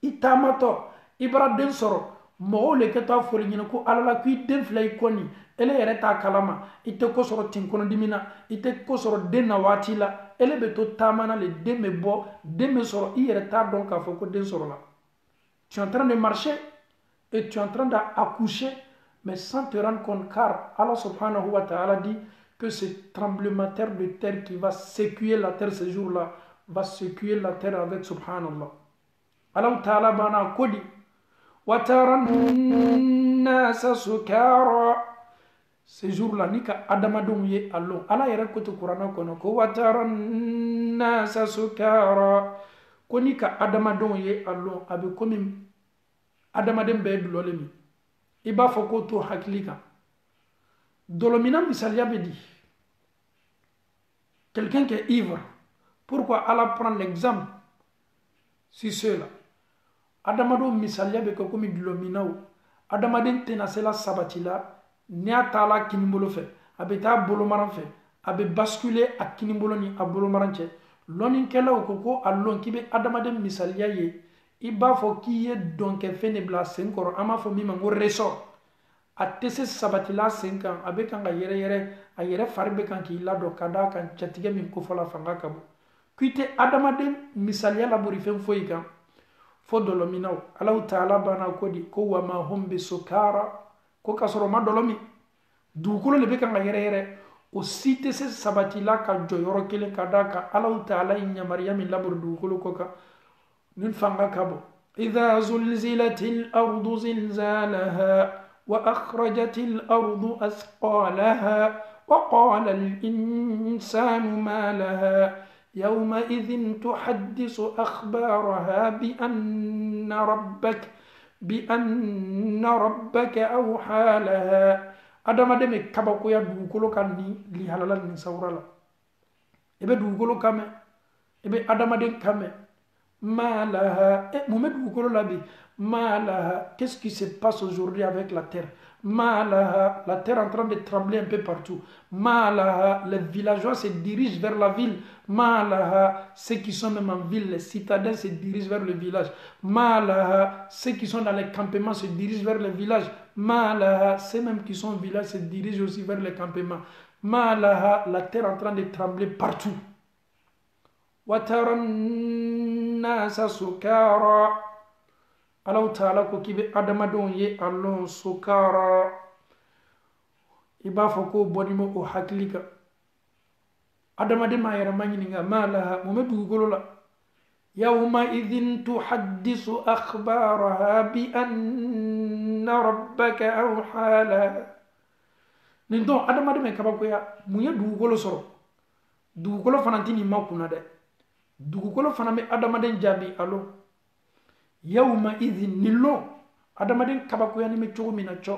itamato ibra den soro mɔgɔw le kɛ to a fɔli ɲɛna ko ala la ko i den fila i kɔni ele yɛrɛ t'a kalama i tɛ ko sɔrɔ tin kɔnɔdimi na i tɛ ko sɔrɔ den na waati la ele bɛ to taama na le den bɛ bɔ den bɛ sɔrɔ i yɛrɛ t'a dɔn k'a fɔ ko den sɔrɔla tu es en train de marcher et tu es en train d'accoucher mais sans te rendre compte car Allah subhanahu wa ta'ala dit que ce tremblement de terre qui va secouer la terre ce jour-là va secouer la terre avec subhanallah. Allah ta'ala bana kodi وَتَرَى النَّاسَ سُكَارَى ce jour-là ni ka adamadenw ye a lɔn ala yɛrɛ ko to kuranɛ kɔnɔ ko وَتَرَى النَّاسَ سُكَارَى ko ni ka adamadenw ye a lɔn a bɛ komi adamaden bɛɛ dulɔlen min i b'a fɔ k'o to hakili kan dɔlɔmina misaliya bɛ di quelqu'un qui est ivre pourquoi Allah prend l'exemple sur ceux-là adamadenw misaliya bɛ kɛ komi dulɔminaw adamaden tɛna se la sabati la ni a taala kinibolo fɛ a bɛ taa bolomaran fɛ a bɛ basculer a kinibolo ni a bolomaran cɛ lɔnnikɛlaw ko a lɔn k'i bɛ adamaden misaliya ye i b'a fɔ k'i ye dɔnkɛfɛn de bila sen kɔrɔ an b'a fɔ min ma ko ressort a tɛ se sabatila sen kan a bɛ kan ka yɛrɛyɛrɛ a yɛrɛ fari bɛ kan k'i ladɔn ka d'a kan jatigɛ min kofɔla fanga ka bon k'i tɛ adamaden misaliya labori fɛn foyi kan fo dɔlɔminaw Allahu taala bana ko di ko wa ma hum bisukara ko ka sɔrɔ ma dɔlɔmi dugukolo le bɛ kan ka yɛrɛyɛrɛ o si tɛ se sabatila ka jɔ yɔrɔ kelen ka d'a kan Allahu taala ye yamariya min labori dugukolo kɔ kan nin fanga ka bon idha zulzilatil ardu zilzalaha وأخرجت الأرض أثقالها وقال الإنسان ما لها يومئذ تحدث أخبارها بأن ربك أوحى لها أدم كبكو يا دوغولو كان لي حلالا ني سورلا إبه دوغولو كامي إبه أدم كامي ما لها مومي دوغولو لابي ما لها, qu'est-ce qui se passe aujourd'hui avec la terre? Ma laha, la terre en train de trembler un peu partout. Ma laha, les villageois se dirigent vers la ville. Ma laha, ceux qui sont même en ville, les citadins se dirigent vers le village. Ma laha, ceux qui sont dans les campements se dirigent vers le village. Ma laha, ceux même qui sont au village se dirigent aussi vers les campements. Ma laha, la terre en train de trembler partout. وَتَرَى النَّاسَ سُكَارَى Allah ta'ala ko k'i bɛ adamadenw ye a lɔn sukara i b'a fɔ ko bɔnni bɛ o hakili kan adamaden m'a yɛrɛ ma ɲininka ma laha mun bɛ dugukolo la yawma idhin tuhaddisu akhbaraha bi anna rabbaka awha laha nin don adamaden bɛ kabakoya mun ye dugukolo sɔrɔ dugukolo fana tɛ nin ma kunna dɛ dugukolo fana bɛ adamaden jaabi alo yawma idhin nilo adamaden kabakoya ni me cogo min na cɔ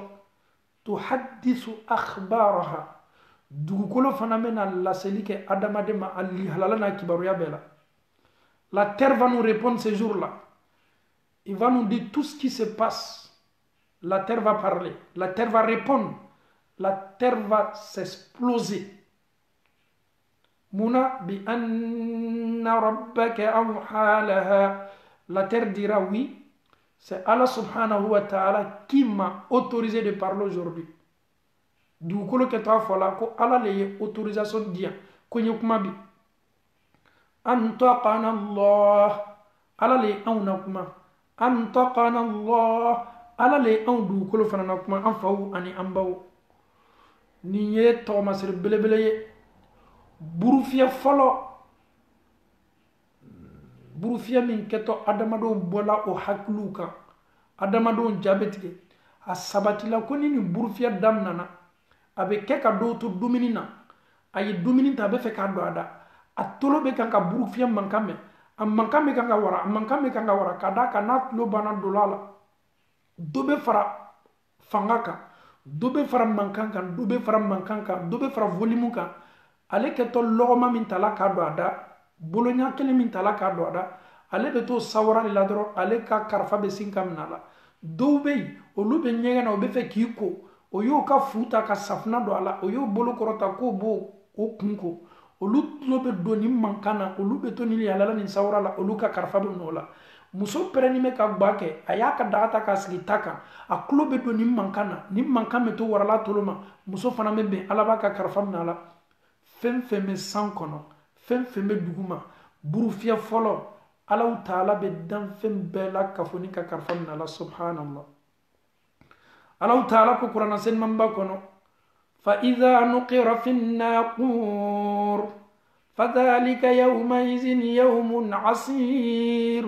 tuhaddisu akhbaraha dugukolo fana bɛna laseli kɛ adamaden ma a lihalala n'a kibaruya bɛɛ la la terre va nous répondre ce jour-là il va nous dire tout ce qui se passe la terre va parler la terre va répondre la terre va s'exploser muna bi anna rabbaka awha laha. La terre dira oui, c'est Allah subhanahu wa ta'ala qui m'a autorisé de parler aujourd'hui. Dugukolo ke to fola ko Allah le ye autorisation dia ko nyukuma bi. Antaqana Allah. Allah le auna kuma. Antaqana Allah. Allah le an dugukolo fana na kuma an fawu ani an bawo. Ni ye to masir belebele ye. Burufia folo burufiya min kɛtɔ adamadenw bɔla o hakiliw kan adamadenw jaabi tigɛ a sabatila ko ni nin burufiya daminana a bɛ kɛ ka dɔw to dumuni na a ye dumuni ta a bɛ fɛ k'a don a da a tolo bɛ kan ka burufiya mankan mɛn a mankan bɛ kan ka wara a mankan bɛ kan ka wara ka d'a kan n'a tulo banna dola la dɔ bɛ fara fanga kan dɔ bɛ fara mankan kan dɔ bɛ fara mankan kan dɔ bɛ fara volume kan ale kɛtɔ lɔgɔma min tala k'a don a da bolonya kelen min tala k'a don a da ale bɛ to sawara de la dɔrɔn ale ka karifa bɛ sin ka minɛ a la dɔw bɛ yen olu bɛ ɲɛgɛn na o bɛ fɛ k'i ko o y'o ka fu ta ka safunɛ don a la o y'o bolo kɔrɔta k'o b'o o kun ko olu tulo bɛ don ni mankan na olu bɛ to ni yalala ni sawara la olu ka karifa bɛ minɛ o la muso pɛrɛni bɛ ka gba kɛ a y'a ka daga ta k'a sigi ta kan a tulo bɛ don nin mankan na nin mankan bɛ to warala tolo ma muso fana bɛ bɛn ala b'a ka kalifa minɛ a la fɛn fɛn bɛ san kɔnɔ fɛn fɛn bɛ dugu ma burufiyɛ fɔlɔ Allahu Taala bɛ dan fɛn bɛɛ la k'a fɔ ni ka kalifa minɛ a la subhanallah. Allahu Taala ko kuranɛ selimanba kɔnɔ فإذا نقر في الناقور فذلك يومئذ يوم عسير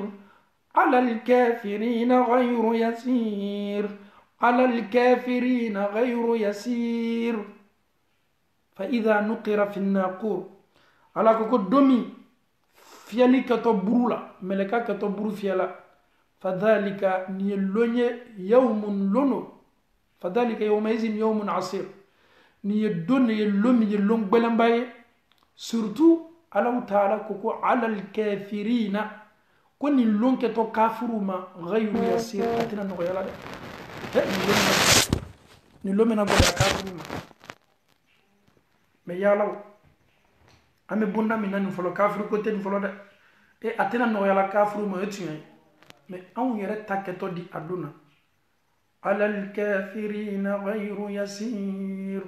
على الكافرين غير يسير على الكافرين غير يسير فإذا نقر في الناقور على كوكو دومي فيالي كتو برولا ملكا كتو برو فيالا فذلك نيلوني يوم لونو فذلك يومئذ يوم عسير ni ye don ni ye lon min ye lon gbɛlɛnba ye surtout Allahu Taala ko ko alal kafirina ko ni lon kɛtɔ kafiru ma ghayru yasir a tɛna nɔgɔya la dɛ ni lon mina gɔlɛya kafiru ma mais yalaw an bɛ bonda min na nin fɔlɔ kafiru ko tɛ nin fɔlɔ dɛ a tɛna nɔgɔya la kafiru ma o ye tiɲɛ ye mais anw yɛrɛ ta kɛtɔ di a don na alal kafirina ghayru yasir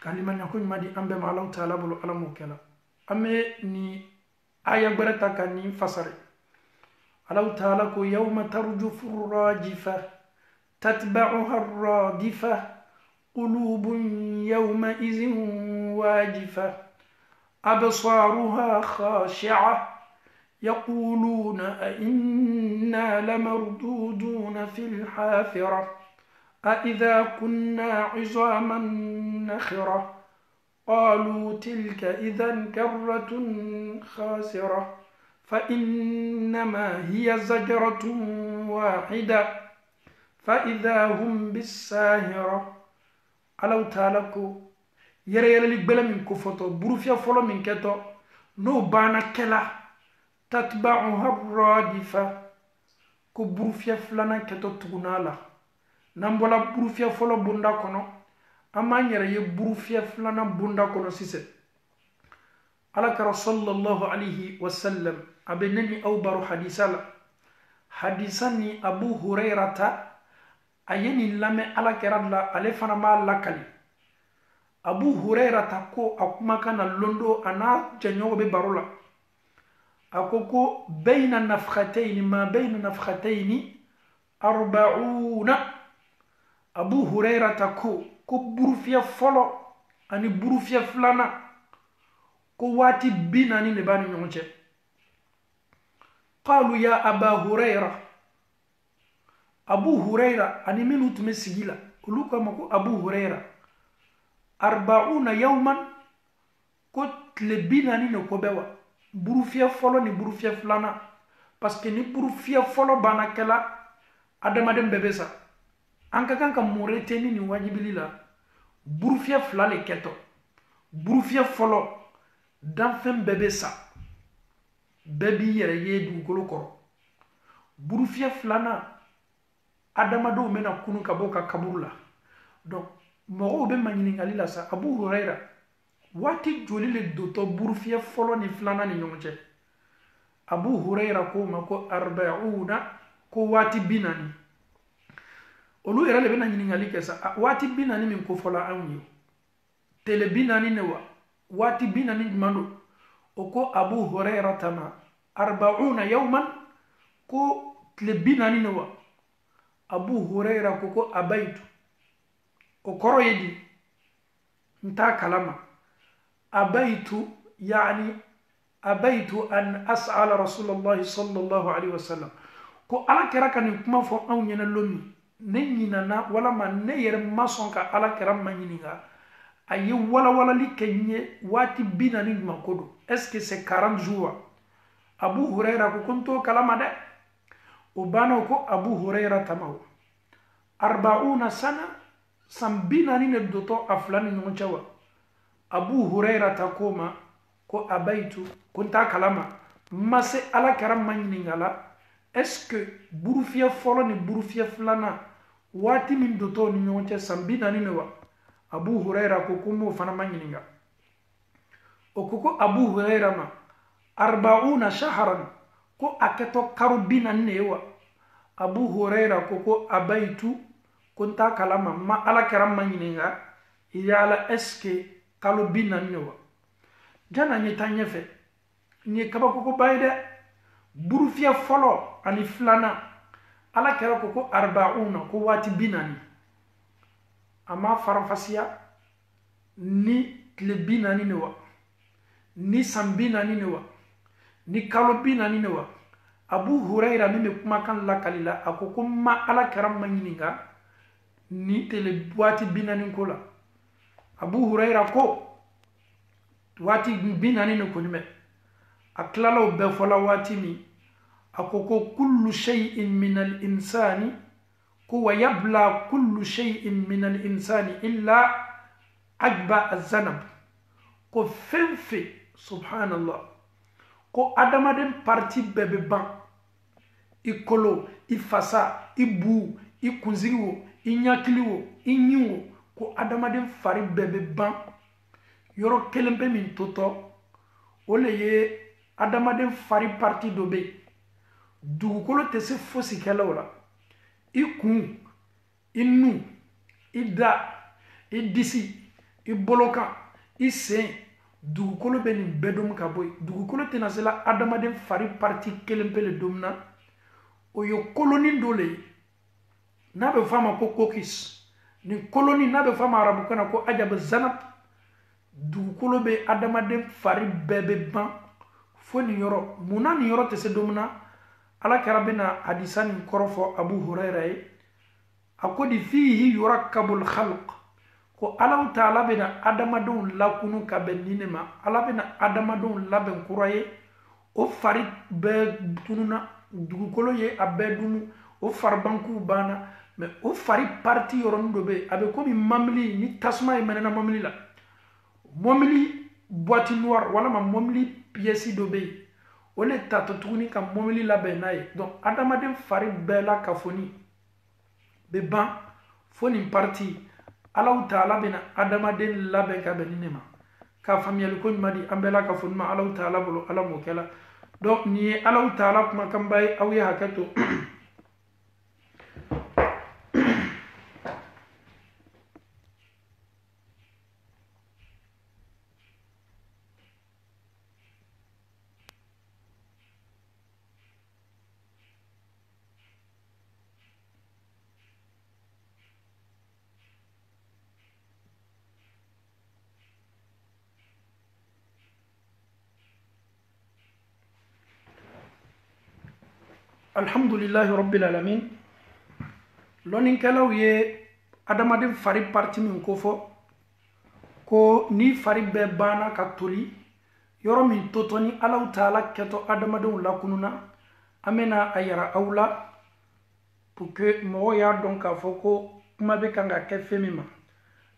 kalimanya ko ɲuman di an bɛɛ ma Allahu Taala bolo ala m'o kɛla an bɛ ni aya gbɛrɛ ta ka nin fasare Allahu Taala ko yawma tarjufu rajifa tatba'uha radifa qulubun yawma izin wajifa absaruha khashi'a يقولون أئنا لمردودون في الحافرة أئذا كنا عظاما نخرة قالوا تلك إذا كرة خاسرة فإنما هي زجرة واحدة فإذا هم بالساهرة Allahu Taala ko yɛrɛ yɛrɛli gbɛlɛ min ko fɔtɔ burufiyɛ fɔlɔ min kɛtɔ n'o banna kɛla tatba'uha radifa ko burufiyɛ filanan kɛtɔ tuguna la n'an bɔla burufiyɛ fɔlɔ bonda kɔnɔ an b'an yɛrɛ ye burufiyɛ filanan bonda kɔnɔ sisan alakira sallallahu alayhi wa sallam a bɛ ne ni aw baro hadisa la hadisa ni Abu Hurayrata a ye nin lamɛn alakira la ale fana b'a lakali Abu Hurayrata ko a kumakan na londo a n'a jɛɲɔgɔn bɛ baro la أكوكو بين النفختين ما بين النفختين 40 أبو هريرة كو بروفيا فلو أني بروفيا فلانا كو واتي بيناني نباني نيونجي قالوا يا أبا هريرة أبو هريرة أني منو تمسيلا قلوكا مكو أبو هريرة 40 يوما كو تلبيناني نكو بوا burufiyɛ fɔlɔ ni burufiyɛ filanan parce que ni burufiyɛ fɔlɔ banna kɛla adamaden bɛɛ bɛ sa an ka kan ka mɔre tɛ ni nin wajibili la burufiyɛ fila le kɛtɔ burufiyɛ fɔlɔ danfɛn bɛɛ bɛ sa bɛɛ b'i yɛrɛ ye dugukolo kɔrɔ burufiyɛ filanan adamadenw bɛna kunu ka bɔ ka kaburu la donc mɔgɔw bɛ maɲininkali la sa Abu Hurayra waati joli le dotɔ burufiyɛ fɔlɔ ni filanan ni ɲɔgɔn cɛ Abu Hurayra ko ma ko 40 ko waati 40 olu yɛrɛ le bɛna ɲininkali kɛ sa waati 40 min ko fɔla anw ye tele 40 ne wa waati 40 jumɛn don o ko Abu Hurayra tama 40 yawman ko tile 40 ne wa Abu Hurayra ko abaytu o kɔrɔ ye di n t'a kalama أبيت يعني أبيت أن أسأل رسول الله صلى الله عليه وسلم كو على كرا كان يكما فو أو نينا لومي نينا ولا ما نير ما صنك على كرا ما نينا أي ولا لي كني واتي بينا نيما كودو est-ce que c'est 40 jours Abu Huraira ko kunto kalama de ubano ko Abu Huraira tamaw 40 sana sambina ni doto aflani nyonchawa Abu Huraira takoma ko abaitu kunta kalama mase ala karam maningala est-ce que burufia folo ni burufia flana wati min doto ni nyonche sambina ni wa Abu Huraira ko kumo fana maninga okoko Abu Huraira ma 40 shahran ko aketo karo binan newa. Abu Huraira ko abaitu kunta kalama ma ala karam manyininga yala eske kalo binan newa. Jana nyetanye fe nye kaba ko bayde burufia folo ani flana ala kera ko 40 ko wati binani ama farafasiya ni tile binani newa ni sambinani newa ni kalo binani newa. Abu Huraira mime kumakan lakalila akoko ma ala karam manyininga ni tele wati binani kola. Abu Huraira ko wati binani ne konime aklalo be fola wati mi akoko kullu shay'in min al-insani ko wa yabla kullu shay'in min al-insani illa ajba az-zanab ko fenfe subhanallah ko adamaden parti bebe ban ikolo ifasa ibu ikunziwo inyakiliwo inyiwo ko adamaden fari bebe ban yoro kelembe min toto ole ye adamaden fari parti dobe dugukolo te se fosi kɛlaw la i kun i nu i da i disi i bolokan i sen dugukolo bɛ nin bɛɛ dom ka bɔ yen. Dugukolo tɛna se la adamaden fari parti kelen pe le dom na o ye koloni dɔ le ye n'a bɛ fɔ a ma ko kokis. Nin koloni n'a bɛ fɔ a ma arabukan na ko ajab zanab. Dugukolo bɛ adamaden fari bɛɛ bɛ ban fo nin yɔrɔ. Munna nin yɔrɔ tɛ se dom na ala kɛra bɛna hadisa nin kɔrɔ fɔ Abu Huraira ye a ko di fihi yurakabul khalq ko Allahu taala bɛna adamadenw lakunu ka bɛn ni ne ma. Ala bɛna adamadenw labɛn kura ye o fari bɛɛ tununa dugukolo ye a bɛɛ dunu o faribankuw banna mais o fari parti yɔrɔnin dɔ bɛ yen a bɛ komi mamili ni tasuma ye mɛnɛna mamili la mɔmili boîte noire walama mɔmili pièce dɔ bɛ yen o le tato tuguni ka mɔmili labɛn n'a ye. Donc adamaden fari bɛɛ la kafoni bɛ ban fo nin parti Allahu taala bɛna adamaden labɛn ka bɛn ni ne ma. Ka faamuyali ko ɲuman di an bɛɛ la kafoni ma Allahu taala bolo ala m'o kɛla. Donc nin ye Allahu taala kumakanba ye aw ye hakɛ to. Alhamdulillahi rabbil alamin. Lonin kalaw ye adamaden fari parti min ko fɔ ko ni fari bɛɛ banna ka toli yɔrɔ min totɔ ni Allahu taala kɛtɔ adamadenw lakununa an bɛna a yira aw la pour que mɔgɔw y'a dɔn k'a fɔ ko kuma bɛ kan ka kɛ fɛn min ma.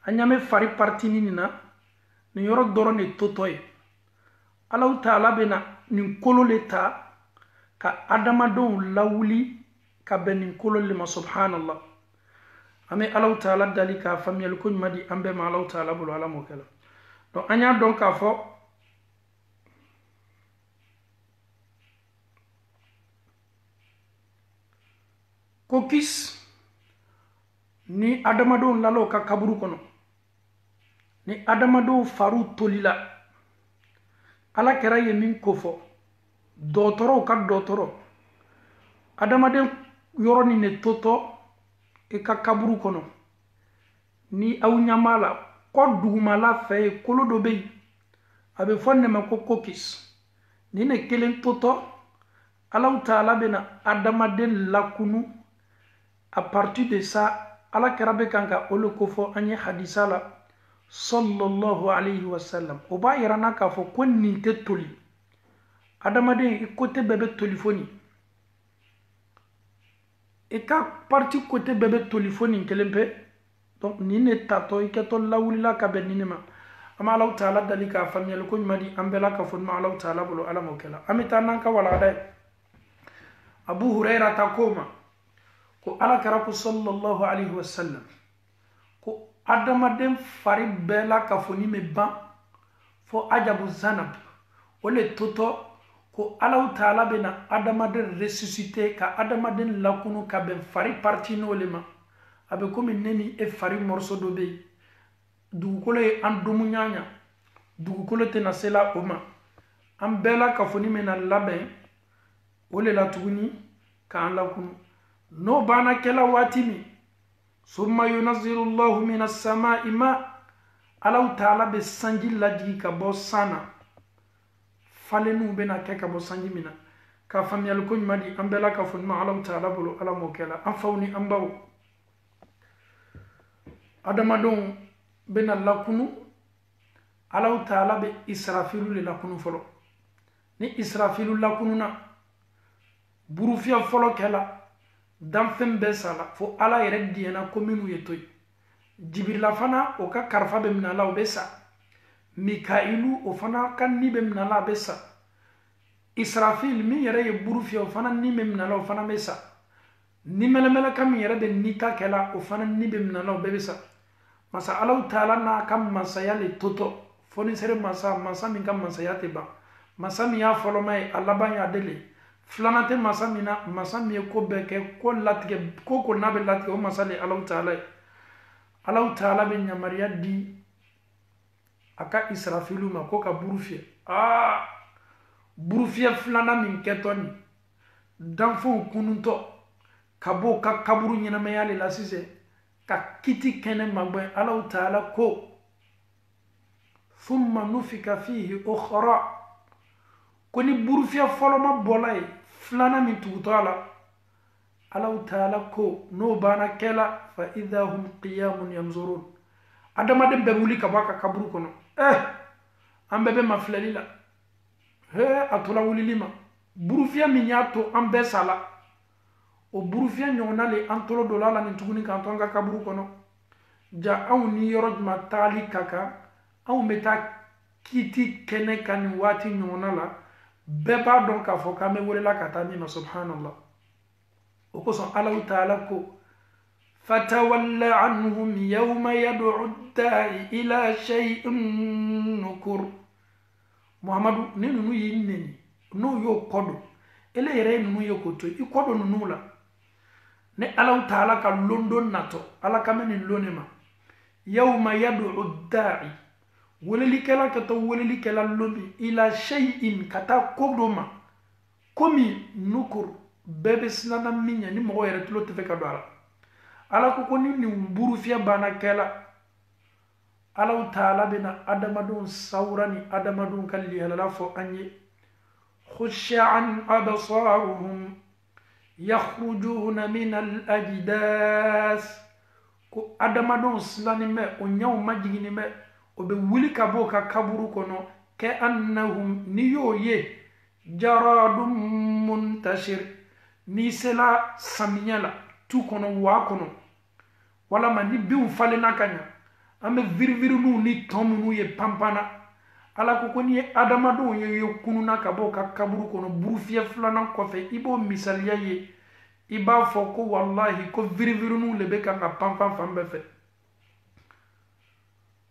An ɲa mɛ fari parti nin na nin yɔrɔ dɔrɔn de totɔ ye. Allahu taala bɛna nin kolo le ta ka adamadenw lawuli ka bɛn nin kolo le ma subhanallah. An bɛ Allahu taala dali k'a faamuyali ko ɲuman di an bɛɛ ma Allahu taala bolo ala m'o kɛla. Donc an y'a dɔn k'a fɔ kokis ni adamadenw lalo ka kaburu kɔnɔ ni adamadenw faru tolila ala kɛra ye min ko fɔ dɔgɔtɔrɔw ka dɔgɔtɔrɔ adamaden yɔrɔ nin ne totɔ i ka kaburu kɔnɔ ni aw ɲama la kɔ dugumala fɛ ye kolo dɔ bɛ yen a bɛ fɔ nin ma ko kokis ni ne kelen totɔ Allahu taala bɛna adamaden lakunu à partir de ça ala kɛra bɛ kan ka o le ko fɔ an ye hadisa la sallallahu alayhi wa sallam. O b'a yira na k'a fɔ ko nin tɛ toli adamaden i côté bɛɛ bɛ toli fo nin i ka parti côté bɛɛ bɛ toli fo nin kelen pe. Donc nin ne tatɔ i kɛtɔ lawulila ka bɛn nin ne ma. An bɛ Allahu taala dali k'a faamuyali ko ɲuman di an bɛɛ la kafoni ma Allahu taala bolo ala m'o kɛla. An bɛ taa n'an ka walanda ye. Abu Huraira ta ko ma ko ala kɛra ko sallallahu alayhi wa sallam ko adamaden fari bɛɛ la kafoni bɛ ban fo ajabu zanab o le totɔ ko Allahu Taala bena adamaden ressuscité ka adamaden lakunu ka ben fari parti no le ma abe komi neni e fari morceau do be dugukolo ye an dumu ɲaɲa dugukolo tena sela o ma an bɛɛ la kafoni mena labɛn o le la tuguni k'an lakunu n'o banna kɛla waati min summa yunazzilu llahu min assamai ma Allahu Taala be sanji lajigi ka bɔ san na falenniw bena kɛ ka bɔ sanji min na ka faamuyali ko ɲuman di an bɛɛ la kafoni ma Allahu Taala bolo Ala m'o kɛla an faw ni an baw adamadenw bena lakunu Allahu Taala be Israfilu le lakunu fɔlɔ ni Israfilu lakununa burufiyɛ fɔlɔ kɛla danfɛn bɛɛ sala fo Ala yɛrɛ diɲɛna ko minnu ye to ye Jibirila fana o ka karifa bɛ minɛ a la o bɛ sa Mikailu o fana ka ni bɛ minɛ a la a bɛ sa Israfil min yɛrɛ ye burufiyɛ o fana ni bɛ minɛ a la o fana bɛ sa ni mɛlɛmɛlɛka min yɛrɛ bɛ ni ta kɛla o fana ni bɛ minɛ a la o bɛɛ bɛ sa masa Allahu Taala n'a ka masaya le totɔ fonisere masa min ka masaya tɛ ban masa min y'a fɔlɔma ye a laban y'a dele filanan tɛ masa min na masa min ye ko bɛɛ kɛ ko latigɛ ko n'a bɛ latigɛ o masa le Allahu Taala ye Allahu Taala bɛ yamariya di a ka Israfilu ma ko ka buru fiyɛ buru fiyɛ filanan min kɛtɔ nin danfɛnw kununtɔ ka bɔ ka kaburu ɲɛnamaya le la sisan ka kiti kɛnɛ magbɛn Allahu Taala ko thumma nufika fihi ukhra ko ni buru fiyɛ fɔlɔ ma bɔla ye filanan min tugutɔ a la Allahu Taala ko n'o banna kɛla fa idha hum qiyamun yanzurun adamaden bɛɛ wuli ka bɔ a ka kaburu kɔnɔ an bɛɛ bɛ mafilɛli la a tola wulili ma burufiyɛ min y'a to an bɛɛ sala o burufiyɛ ɲɔgɔnna le an tolo dɔ la nin tuguni k'an to an ka kaburu kɔnɔ ja anw ni yɔrɔ jumɛn taali ka kan anw bɛ taa kiti kɛnɛ kan nin waati ɲɔgɔnna la bɛɛ b'a dɔn k'a fɔ k'an bɛ welela ka taa min ma subhanallah o kosɔn Allahu Taala ko fatawalla anhum yawma yad'u da'i ila shay'in nukur Muhammadu ni nunu y'i neni n'o y'o kɔdon ele yɛrɛ ye nunu ye k'o to i kɔdon nunu la ni Allahu Taala ka londo natɔ Ala ka mɛ nin lon ne ma yawma yad'u da'i welelikɛla ka taa welelikɛla lomi ila shay'in ka taa ko dɔ ma komi nukur bɛɛ bɛ sinana min ɲɛ ni mɔgɔ yɛrɛ tulo tɛ fɛ ka don a la Ala ko ni nin burufiyɛ banna kɛla Allahu Taala bɛna adamadenw sawura ni adamadenw ka lihalala fɔ an ye khushi'an absaruhum yakhrujuna min al-ajdas ko adamadenw silanin bɛ o ɲɛw majiginin bɛ o bɛ wuli ka bɔ o ka kaburu kɔnɔ kɛ annahum ni y'o ye jaradun muntashir n'i sela samiya la tu kɔnɔ waa kɔnɔ walama ni binw falenna ka ɲa an bɛ viriviriniw ni tɔn minnu ye panpanna Ala ko n'i ye adamadenw ye kununa ka bɔ ka kaburu kɔnɔ burufiyɛ filanan kɔfɛ i b'o misaliya ye i b'a fɔ ko wallahi ko viriviriniw le bɛ kan ka panpan fan bɛɛ fɛ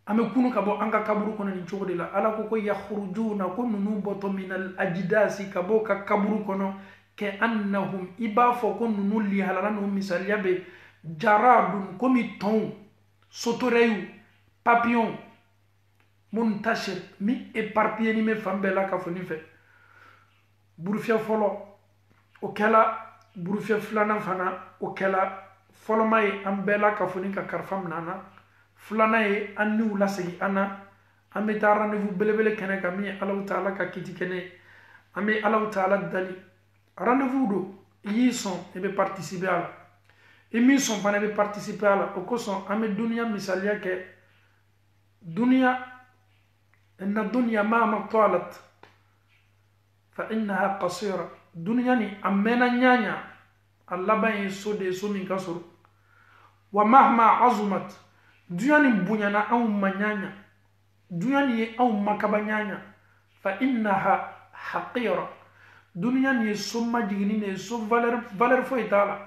an bɛ kunu ka bɔ an ka kaburu kɔnɔ nin cogo de la Ala ko yakhrujuna ko ninnu bɔtɔ minal ajdasi ka bɔ ka kaburu kɔnɔ kɛ annahum i b'a fɔ ko ninnu lihalala ninnu misaliya bɛ jaradun komi tɔnw sotoreyu papillon muntashir min éparpillé bɛ fan bɛɛ la ka fɔ nin fɛ burufiyɛ fɔlɔ o kɛla burufiyɛ filanan fana o kɛla fɔlɔma ye an bɛɛ la ka fɔ nin ka karifa minɛ an na filanan ye an niw lasegin an na an bɛ taa rendez-vous belebele kɛnɛ kan min ye Allahu Taala ka kiti kɛnɛ ye an bɛ Allahu Taala dali rendez-vous do i y'i sɔn i bɛ participer a la i min sɔn fana i bɛ participer a la o kosɔn an bɛ duniya misaliya kɛ duniya inna dunya mahma talat fa innaha qasira duniya ni a mɛnna ɲaɲa a laban ye so de ye so min ka sɔrɔ wa mahma azumat duniya ni bonyana anw ma ɲaɲa duniya ni ye anw makaba ɲaɲa fa innaha haqira duniya ni ye so majiginin de ye so valeur foyi t'a la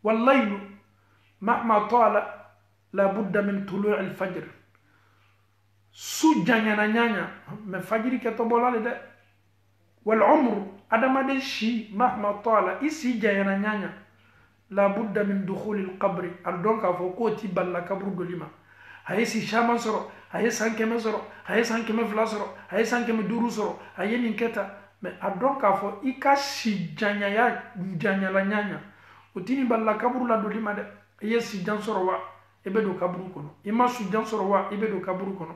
wallaylu mahma tala la budda min tulu'i al-fajr su janyana ɲaɲa mais fajiri kɛtɔ bɔla le dɛ wal umru adamaden si mahma tala isi jayana nyanya la budda min dukhuli al qabri al donc a fo ko ti balla kabru dolima haye si shaman soro haye sankeme soro haye sankeme fla soro haye sankeme duru soro haye nin keta mais a donc a fo ika si janya ya janya la nyanya utini balla kabru la dolima de ye si jan soro wa ebe do kabru kono ima su jan soro wa ebe do kabru kono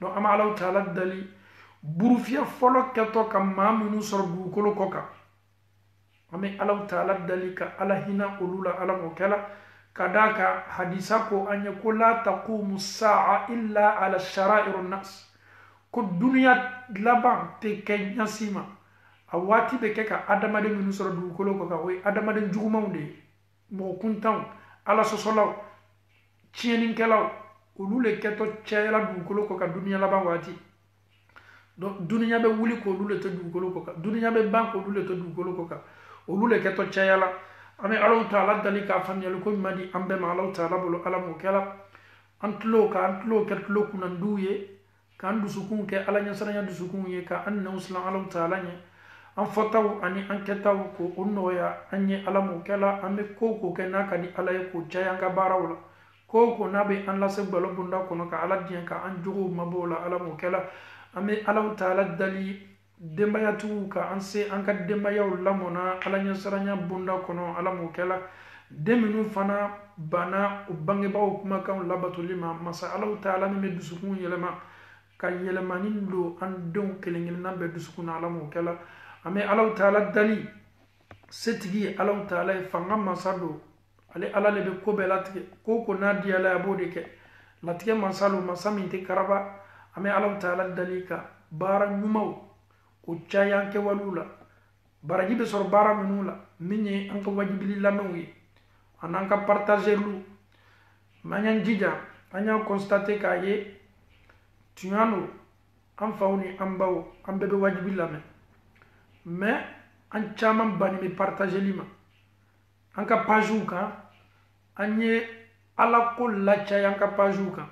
no ama Allah taala dali burufia folo keto kam mamunu soro du kolo koka ame Allah taala dali ka ala hina ulula ala mokela kadaka hadisa ko anya ko la taqumu saa illa ala shara'ir nas ko dunya laban te kenya sima awati be keka adama de minu soro du kolo koka way adama de jugumawde mo kuntan ala sosolaw chienin kelaw ulule keto chela du kolo koka dunya laban wati donc dunya be wuli ko ulule te du kolo koka dunya be banko ulule te du kolo koka ulule keto chela ame Allah taala dalika fanyal ko madi ambe ma Allah taala bolo ala mo kala antlo ketlo kunan duye kan du sukun ke ala nya saranya du sukun ye ka anna usla Allah taala nya an fotaw ani an ketaw ko onnoya anye ala mo kala ame ko ke naka di ala ko jayanga barawla ko nabe an la se balo bunda kono ka ala dien ka an jogo mabola ala mo kala ame Allah taala dali dembayatu ka anse anka dembayaw lamona ala nya saranya bunda kono ala mo kala deminu fana bana ubange bawo kuma kan labatu lima masa Allah taala me dusukun yelema ka yelema nindo an don kelengel nambe dusukun ala mo kala ame Allah taala dali setigi Allah taala fanga masado ale ala le be ko belatike ko nadia la abode ke latike masalo masami te karaba ame Allah taala dalika bara nyumaw ko cayanke walula baraji be sor bara minula minye anka wajibili lamewi ananka partager lu manyan jija anya constater ka ye tuano am fawni ambaw am bebe wajibili lame mais an chaman bani mi partager lima anka pajuka anye ala ko la cayanka pajuka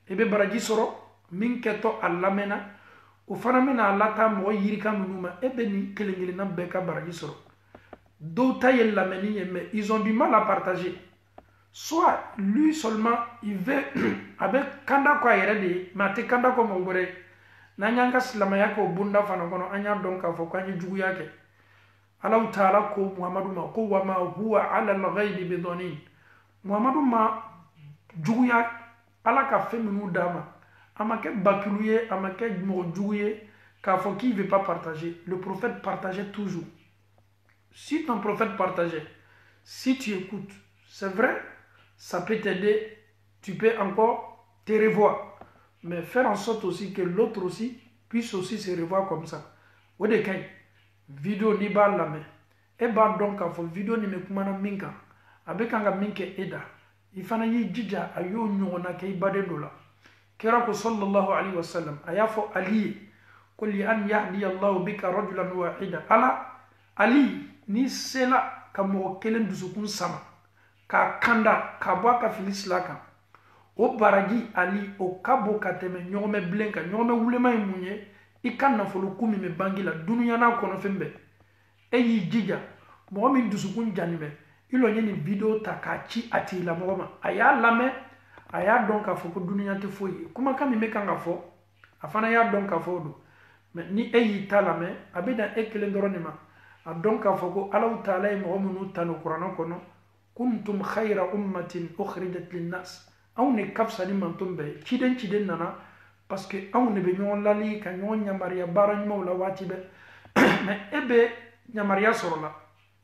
ebe baraji soro min keto alamena o fana mina lata mo yirika minuma ebe ni kelengele na beka baraji soro do taye lameni mais ils ont du mal à partager soit lui seulement il veut avec kanda ko yere de mate kanda ko mo gore na nyanga silamaya ko bunda fana kono anya donc afo ko anyi jugu yake Allah taala ko Muhammadu ma ko wa ma huwa ala al-ghayb bidanin Muhammadu ma jugu ya ala ka feminu dama amake bakilouye amake moujouye kafo qui veut pas partager. Le prophète partageait toujours. Si ton prophète partageait, si tu écoutes, c'est vrai, ça peut t'aider, tu peux encore te revoir, mais faire en sorte aussi que l'autre aussi puisse aussi se revoir comme ça. Ou de kai vidéo ni ba la main e ba donc kafo vidéo ni me kumana minka abekanga minke eda ifana yi jija ayo nyona ke ibade dola كراكو صلى الله عليه وسلم أيافو علي قل أن يهدي الله بك رجلا واحدا على علي نسلا كموكلن دسكون سما كاكاندا كابواكا فيليس لاكا o baraji ali o kabo kateme nyome blenka nyome wulema imunye ikanna folo kumi me bangila dunya na kono fembe eyi jija mo min dusukun janime ilo nyeni video takachi atila moma aya lame aya donc a fo ko dunya te foyi kuma kam me kanga fo afana ya donc a fo do mais ni eyi talame abida ekele ndoronima a donc a fo ko Allah taala mo munu tanu qur'an kono kuntum khayra ummatin ukhrijat lin nas aw ne kapsa ni mantumbe ciden nana parce que aw ne be nyon lali ka nyon nyamaria barany mawla wati be mais ebe nyamaria sorola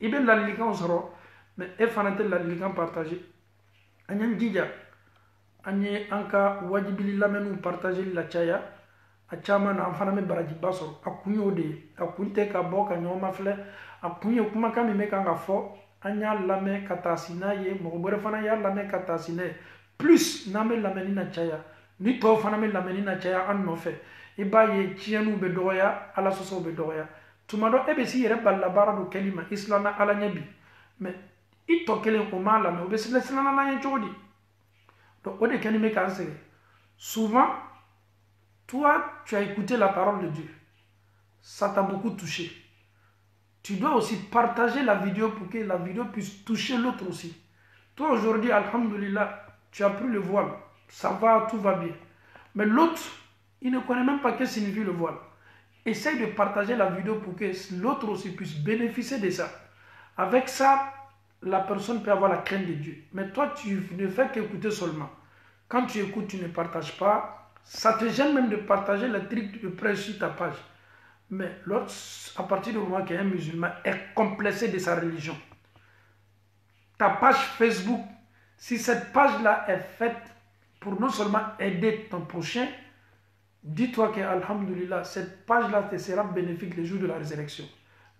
ibe lali kan soro mais e fanate lali kan partager anyan jija anye anka wajibili lamenu partager la chaya achama na afana me baraji basoro akunyo de akunte ka boka nyoma fle akunyo kuma kami me kanga fo anya lame katasina ye mo bore fana ya lame katasina plus na me lameni na chaya ni to fana me lameni na chaya an no fe iba ye chienu be doya ala soso be doya tumado ebe si yere balla baradu kelima islana ala nyabi mais ito kelen ko mala me obe sile sila na yen chodi donc ode keni me kanse souvent toi tu as écouté la parole de Dieu ça t'a beaucoup touché. Tu dois aussi partager la vidéo pour que la vidéo puisse toucher l'autre aussi. Toi aujourd'hui, alhamdoulilah, tu as pris le voile. Ça va, tout va bien. Mais l'autre, il ne connaît même pas ce que signifie le voile. Essaye de partager la vidéo pour que l'autre aussi puisse bénéficier de ça. Avec ça, la personne peut avoir la crainte de Dieu. Mais toi, tu ne fais qu'écouter seulement. Quand tu écoutes, tu ne partages pas. Ça te gêne même de partager les trucs de presse sur ta page. Mais l'autre, à partir du moment qu'un musulman est complexé de sa religion, ta page Facebook, si cette page-là est faite pour non seulement aider ton prochain, dis-toi que, alhamdoulilah, cette page-là te sera bénéfique le jour de la résurrection.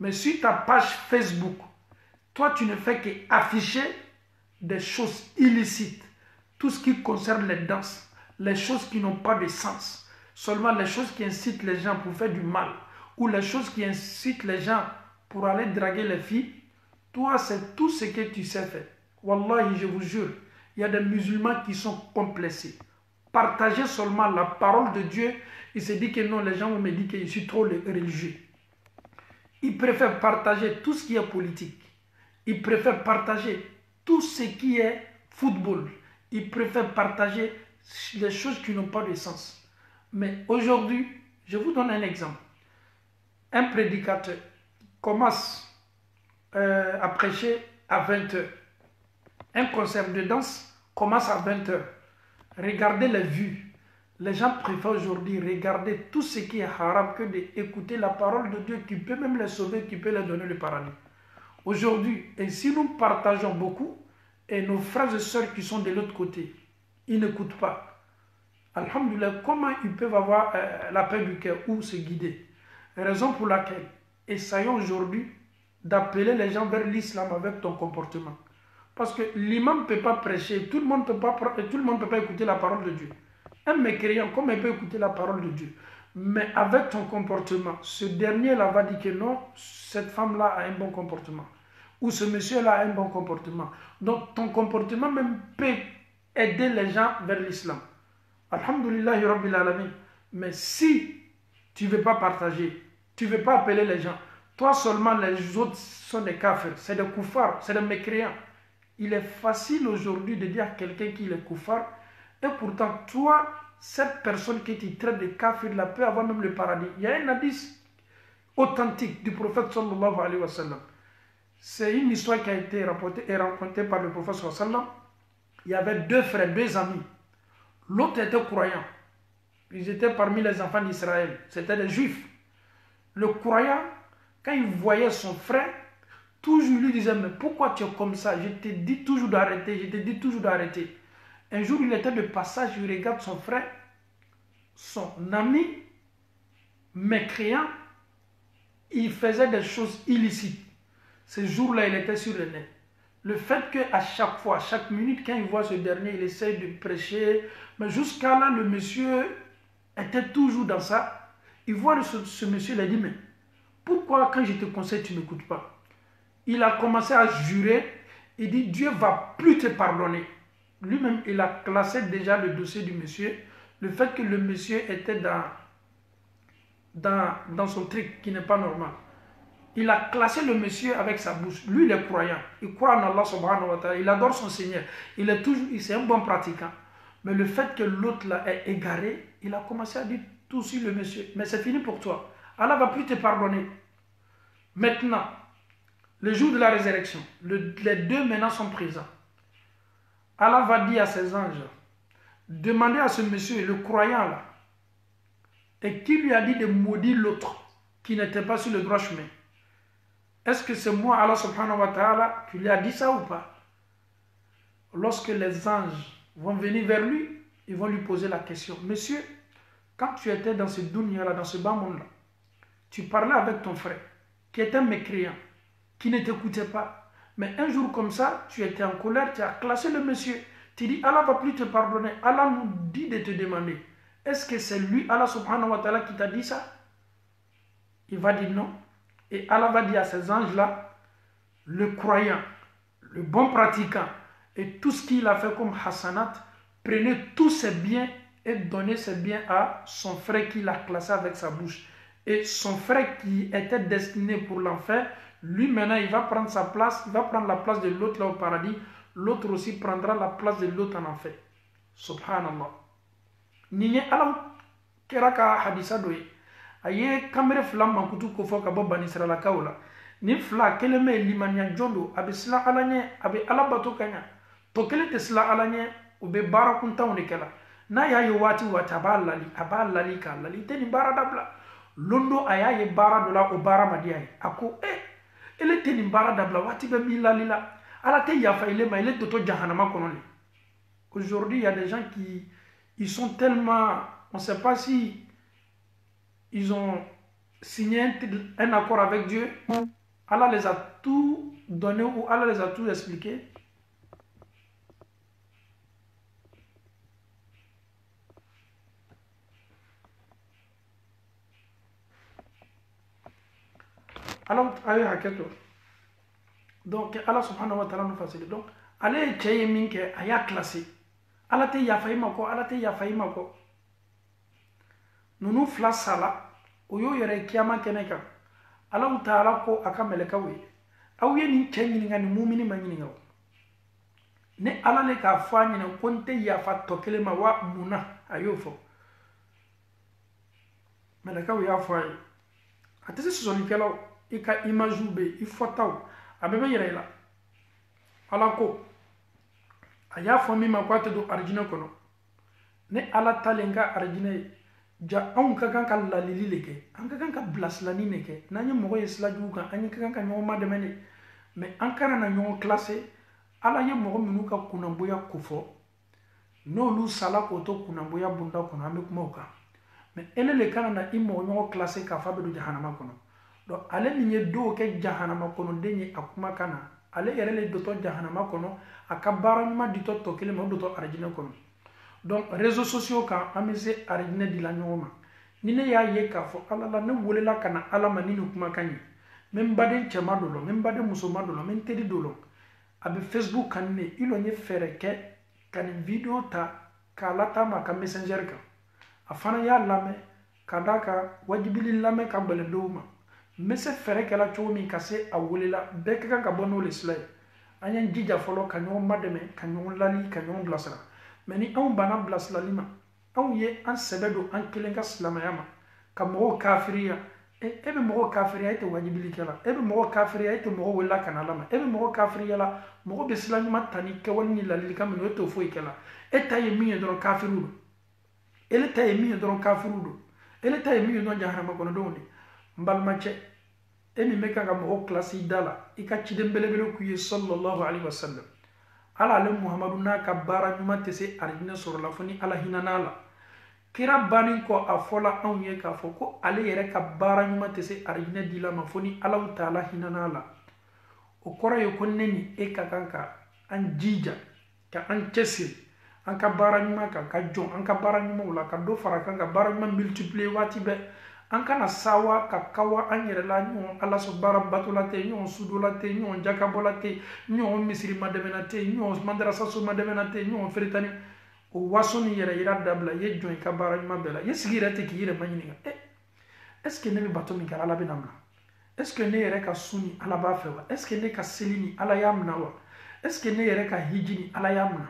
Mais sur ta page Facebook, toi, tu ne fais qu'afficher des choses illicites, tout ce qui concerne les danses, les choses qui n'ont pas de sens, seulement les choses qui incitent les gens pour faire du mal, ou les choses qui incitent les gens pour aller draguer les filles, toi, c'est tout ce que tu sais faire. Wallahi, je vous jure, il y a des musulmans qui sont complexés. Partager seulement la parole de Dieu, il se dit que non, les gens vont me dire que je suis trop religieux. Ils préfèrent partager tout ce qui est politique. Ils préfèrent partager tout ce qui est football. Ils préfèrent partager les choses qui n'ont pas de sens. Mais aujourd'hui, je vous donne un exemple. Un prédicateur commence à prêcher à 20h. Un concert de danse commence à 20h. Regardez les vues. Les gens préfèrent aujourd'hui regarder tout ce qui est haram que d'écouter la parole de Dieu qui peut même les sauver, qui peut leur donner le paradis. Aujourd'hui, et si nous partageons beaucoup, et nos frères et sœurs qui sont de l'autre côté, ils n'écoutent pas. Alhamdoulilah, comment ils peuvent avoir la paix du cœur ou se guider? Raison pour laquelle, essayons aujourd'hui d'appeler les gens vers l'islam avec ton comportement. Parce que l'imam ne peut pas prêcher, tout le monde ne peut pas écouter la parole de Dieu. Un mécréant, comment il peut écouter la parole de Dieu? Mais avec ton comportement, ce dernier-là va dire que non, cette femme-là a un bon comportement. Ou ce monsieur-là a un bon comportement. Donc ton comportement même peut aider les gens vers l'islam. Alhamdulillahi Rabbil Alamin. Mais si tu ne veux pas partager, tu ne veux pas appeler les gens, toi seulement les autres sont des kafirs, c'est des koufars, c'est des mécréants. Il est facile aujourd'hui de dire à quelqu'un qu'il est koufar, et pourtant toi, cette personne qui tu traites de kafir là peut avoir même le paradis. Il y a un hadith authentique du prophète sallallahu alayhi wa sallam. C'est une histoire qui a été rapportée et racontée par le prophète sallallahu alayhi wa sallam. Il y avait deux frères, deux amis. L'autre était croyant. Ils étaient parmi les enfants d'Israël. C'était des juifs. Le croyant, quand il voyait son frère, toujours lui disait, mais pourquoi tu es comme ça? Je te dis toujours d'arrêter, je te dis toujours d'arrêter. Un jour, il était de passage, il regarde son frère, son ami, mécréant, il faisait des choses illicites. Ce jour-là, il était sur le net. Le fait qu'à chaque fois, à chaque minute, quand il voit ce dernier, il essaye de prêcher, mais jusqu'à là, le monsieur était toujours dans ça. Il voit ce monsieur, il a dit, mais pourquoi quand je te conseille, tu ne m'écoutes pas? Il a commencé à jurer, il dit, Dieu ne va plus te pardonner. Lui-même, il a classé déjà le dossier du monsieur, le fait que le monsieur était dans son truc qui n'est pas normal. Il a classé le monsieur avec sa bouche. Lui, il est croyant. Il croit en Allah subhanahu wa ta'ala. Il adore son Seigneur. C'est un bon pratiquant. Mais le fait que l'autre là est égaré, il a commencé à dire tout sur le monsieur. Mais c'est fini pour toi. Allah ne va plus te pardonner. Maintenant, le jour de la résurrection, les deux maintenant sont présents. Allah va dire à ses anges, demandez à ce monsieur, le croyant là, et qui lui a dit de maudire l'autre, qui n'était pas sur le droit chemin. Est-ce que c'est moi, Allah subhanahu wa ta'ala, qui lui a dit ça ou pas? Lorsque les anges vont venir vers lui, ils vont lui poser la question. Monsieur, quand tu étais dans ce dunya-là, dans ce bas monde-là, tu parlais avec ton frère, qui était mécréant, qui ne t'écoutait pas. Mais un jour comme ça, tu étais en colère, tu as classé le monsieur. Tu dis, Allah ne va plus te pardonner. Allah nous dit de te demander, est-ce que c'est lui, Allah subhanahu wa ta'ala, qui t'a dit ça? Il va dire non. Et Allah va dire à ces anges-là, le croyant, le bon pratiquant, et tout ce qu'il a fait comme hasanat, prenez tous ses biens et donnez ses biens à son frère qu'il a classé avec sa bouche. Et son frère qui était destiné pour l'enfer, lui maintenant il va prendre sa place, il va prendre la place de l'autre là au paradis, l'autre aussi prendra la place de l'autre en enfer. Subhanallah. Ni ala kera ka hadisa do ye aye kamere fila mankutu ko fɔ ka bɔ bani israilakaw la ni fila kelen bɛ limaniya jɔn do a bɛ siran ala ɲɛ a bɛ ala bato ka ɲa tɔ kelen tɛ siran ala ɲɛ u bɛ baara kuntanw de kɛ la n'a y'a ye waati o waati a b'a lali k'a lali i tɛ nin baara dabila londo a y'a ye baara dɔ la o baara ma diya ye a ko ele tɛ nin baara dabila waati bɛ min lali la ala tɛ yafa ile ma ile tɔtɔ jahanama kɔnɔ de. Aujourd'hui il y a des gens qui ils sont tellement, on ne sait pas si ils ont signé un accord avec Dieu. Allah les a tout donné ou Allah les a tout expliqué. Alors, donc Allah subhanahu wa ta'ala nous facilite. Donc, allez tcheye minke aya classé. Allah te yafa imako, Allah te yafa imako. Nunu fila sala o y'o yɛrɛ kiyama kɛnɛ kan Allahu taala ko a ka mɛlɛkɛw ye aw ye nin cɛ ɲininka nin mumini ma ɲininka o ni ala le k'a fɔ a ɲɛna ko n tɛ yafa tɔ kelen ma wa munna a y'o fɔ mɛlɛkɛw y'a fɔ a ye a tɛ se sɔsɔlikɛlaw i ka imagew bɛ yen i fɔtaw a bɛɛ bɛ yɛrɛ i la ala ko a y'a fɔ min ma ko a tɛ don arijinɛ kɔnɔ ni ala talen ka arijinɛ ye ja anw ka kan ka lalili de kɛ an ka kan ka bilasirani de kɛ n'an ye mɔgɔ ye sira jugu kan an ka kan ka ɲɔgɔn madɛmɛ de mais an kana na ɲɔgɔn classé ala ye mɔgɔ minnu ka kunnanboya kofɔ n'olu sala k'o to kunnanboya bunda kɔnɔ an bɛ kuma o kan mais ele le kana na i mɔgɔ ɲɔgɔn classé k'a fɔ a bɛ don jahanama kɔnɔ donc ale min ye dɔw kɛ jahanama kɔnɔden ye a kumakan na ale yɛrɛ le dotɔ jahanama kɔnɔ a ka baara ɲuman ditɔ tɔ kelen ma o dotɔ arijinɛ kɔnɔ. Donc réseaux sociaux kan an bɛ se arijinɛ dila ɲɔgɔn ma ni ne y'a ye k'a fɔ ala la ne welela ka na ala ma ni nin kumakan ye n bɛ n baden cɛman dɔ lɔn n bɛ n baden musoman dɔ lɔn n bɛ n teri dɔ lɔn a bɛ Facebook kan ne i lɔn ye fɛɛrɛ kɛ ka nin video ta k'a lataama a ka messenger kan a fana y'a lamɛn ka d'a kan wajibili lamɛn ka gɛlɛn dɔw ma n bɛ se fɛɛrɛ kɛla cogo min ka se a welela bɛɛ ka kan ka bɔ n'o le sira ye an y'an jija fɔlɔ ka ɲɔgɔn madɛmɛ ka ɲɔgɔn lali ka ɲɔgɔn bilasira mais ni anw banna bilasirali ma anw ye an sɛbɛ don an kelen ka silamɛya ma ka mɔgɔw kafiriya e bɛ mɔgɔw kafiriya e tɛ wajibili kɛla e bɛ mɔgɔw kafiriya e tɛ mɔgɔw welela ka na ala ma e bɛ mɔgɔw kafiriya la mɔgɔ bɛ sira ɲuman ta ni kɛwale ni ladilikan min e t'o foyi kɛla e ta ye min ye dɔrɔn kafiriw don ele ta ye min ye dɔrɔn kafiriw don ele ta ye min ye dɔrɔn jahanama kɔnɔdenw de n balimacɛ e min bɛ kan ka mɔgɔw kilasi i da la i ka ciden belebele k'u ye sallallahu alaihi wa sallam ala ale muhamadu n'a ka baara ɲuman tɛ se arijinɛ sɔrɔ la fo ni ala hinana la kira bannen kɔ a fɔla anw ye k'a fɔ ko ale yɛrɛ ka baara ɲuman tɛ se arijinɛ dila ma fo ni ala taala hinana la o kɔrɔ ye ko ne ni e ka kan ka an jija ka an cɛsiri an ka baara ɲuman kan ka jɔn an ka baara ɲumanw la ka dɔ fara kan ka baara ɲuman multiplier waati bɛɛ an kana sawa ka kawa an yɛrɛ la ɲɔgɔn ala sɔn baara batola tɛ ɲɔgɔn sudola tɛ ɲɔgɔn jakabɔla tɛ ɲɔgɔn misiri madɛmɛna tɛ ɲɔgɔn madrasaso madɛmɛna tɛ ɲɔgɔn feretani o waso ni yɛrɛ yira dabila i ye jɔn i ka baara ɲuman bɛɛ la i sigi yɛrɛ tɛ k'i yɛrɛ ma ɲininka est ce que ne bɛ bato min kɛ ala bɛ na minɛ est ce que ne yɛrɛ ka su ni ala b'a fɛ wa est ce que ne ka seli ni ala y'a minɛ wa est ce que ne yɛrɛ ka hiji ni ala y'a minɛ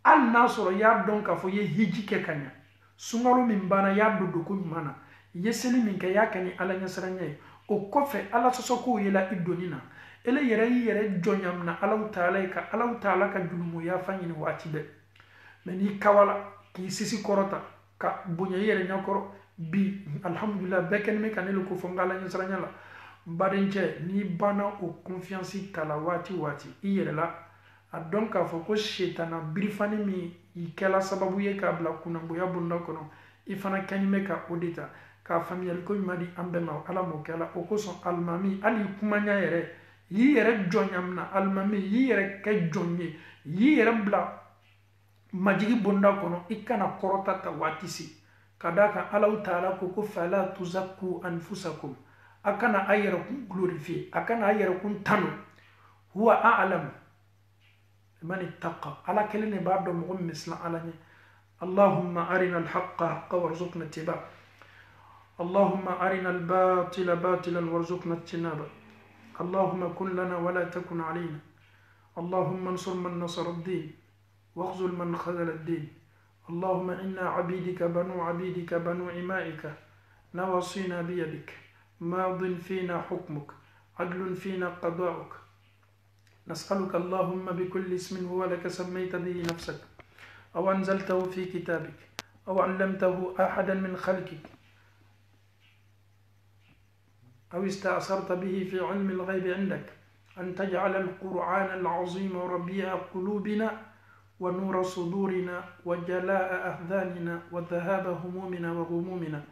hali n'a sɔrɔ i y'a dɔn k'a fɔ i ye hiji kɛ ka ɲa sunkalo min banna i y'a don doko ɲuman na i ye seli min kɛ i y'a kɛ ni ala ɲɛsiranya ye o kɔfɛ ala sɔsɔ k'o ye la i donni na ele yɛrɛ y'i yɛrɛ jɔnya minɛ alaw taala ye ka alaw taala ka jurumuya fa ɲini waati bɛɛ mais n'i kawala k'i sisi kɔrɔta ka bonya i yɛrɛ ɲɛkɔrɔ bi alhamdulillah bɛɛ kɛlen bɛ ka ne le ko fɔ n ka ala ɲɛsiranya la n badencɛ n'i banna o confiance ta la waati waati i yɛrɛ la a dɔn k'a fɔ ko setana birifani min i kɛla sababu ye k'a bila kunnanboya bonda kɔnɔ i fana kɛɲi bɛ ka o de ta k'a faamuyali ko ɲuman di an bɛɛ ma ala m'o kɛ la o kosɔn alimami hali i kumanya yɛrɛ y'i yɛrɛ jɔnya minɛ alimami y'i yɛrɛ kɛ jɔn ye y'i yɛrɛ bila majigi bonda kɔnɔ i kana kɔrɔta ta waati si ka d'a kan alaw taala ko fala tuzakku anfusakum a kana a yɛrɛ kun glorifier a kana a yɛrɛ kun tanu huwa a'lamu man ittaqa ala kelen de b'a dɔn mɔgɔ min bɛ siran ala ɲɛ allahumma arina alhaqa haqqa warzuqna ittiba اللهم أرنا الباطل باطلا وارزقنا اجتنابه. اللهم كن لنا ولا تكن علينا. اللهم انصر من نصر الدين واخذل من خذل الدين. اللهم إنا عبيدك بنو عبيدك بنو إمائك نواصينا بيدك ماض فينا حكمك عدل فينا قضاؤك. نسألك اللهم بكل اسم هو لك سميت به نفسك أو أنزلته في كتابك أو علمته أحدا من خلقك أو استأثرت به في علم الغيب عندك أن تجعل القرآن العظيم ربيع قلوبنا ونور صدورنا وجلاء أحزاننا وذهاب همومنا وغمومنا.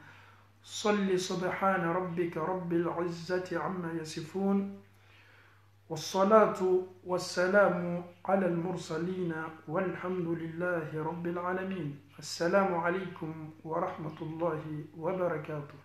صل سبحان ربك رب العزة عما يصفون والصلاة والسلام على المرسلين والحمد لله رب العالمين. السلام عليكم ورحمة الله وبركاته.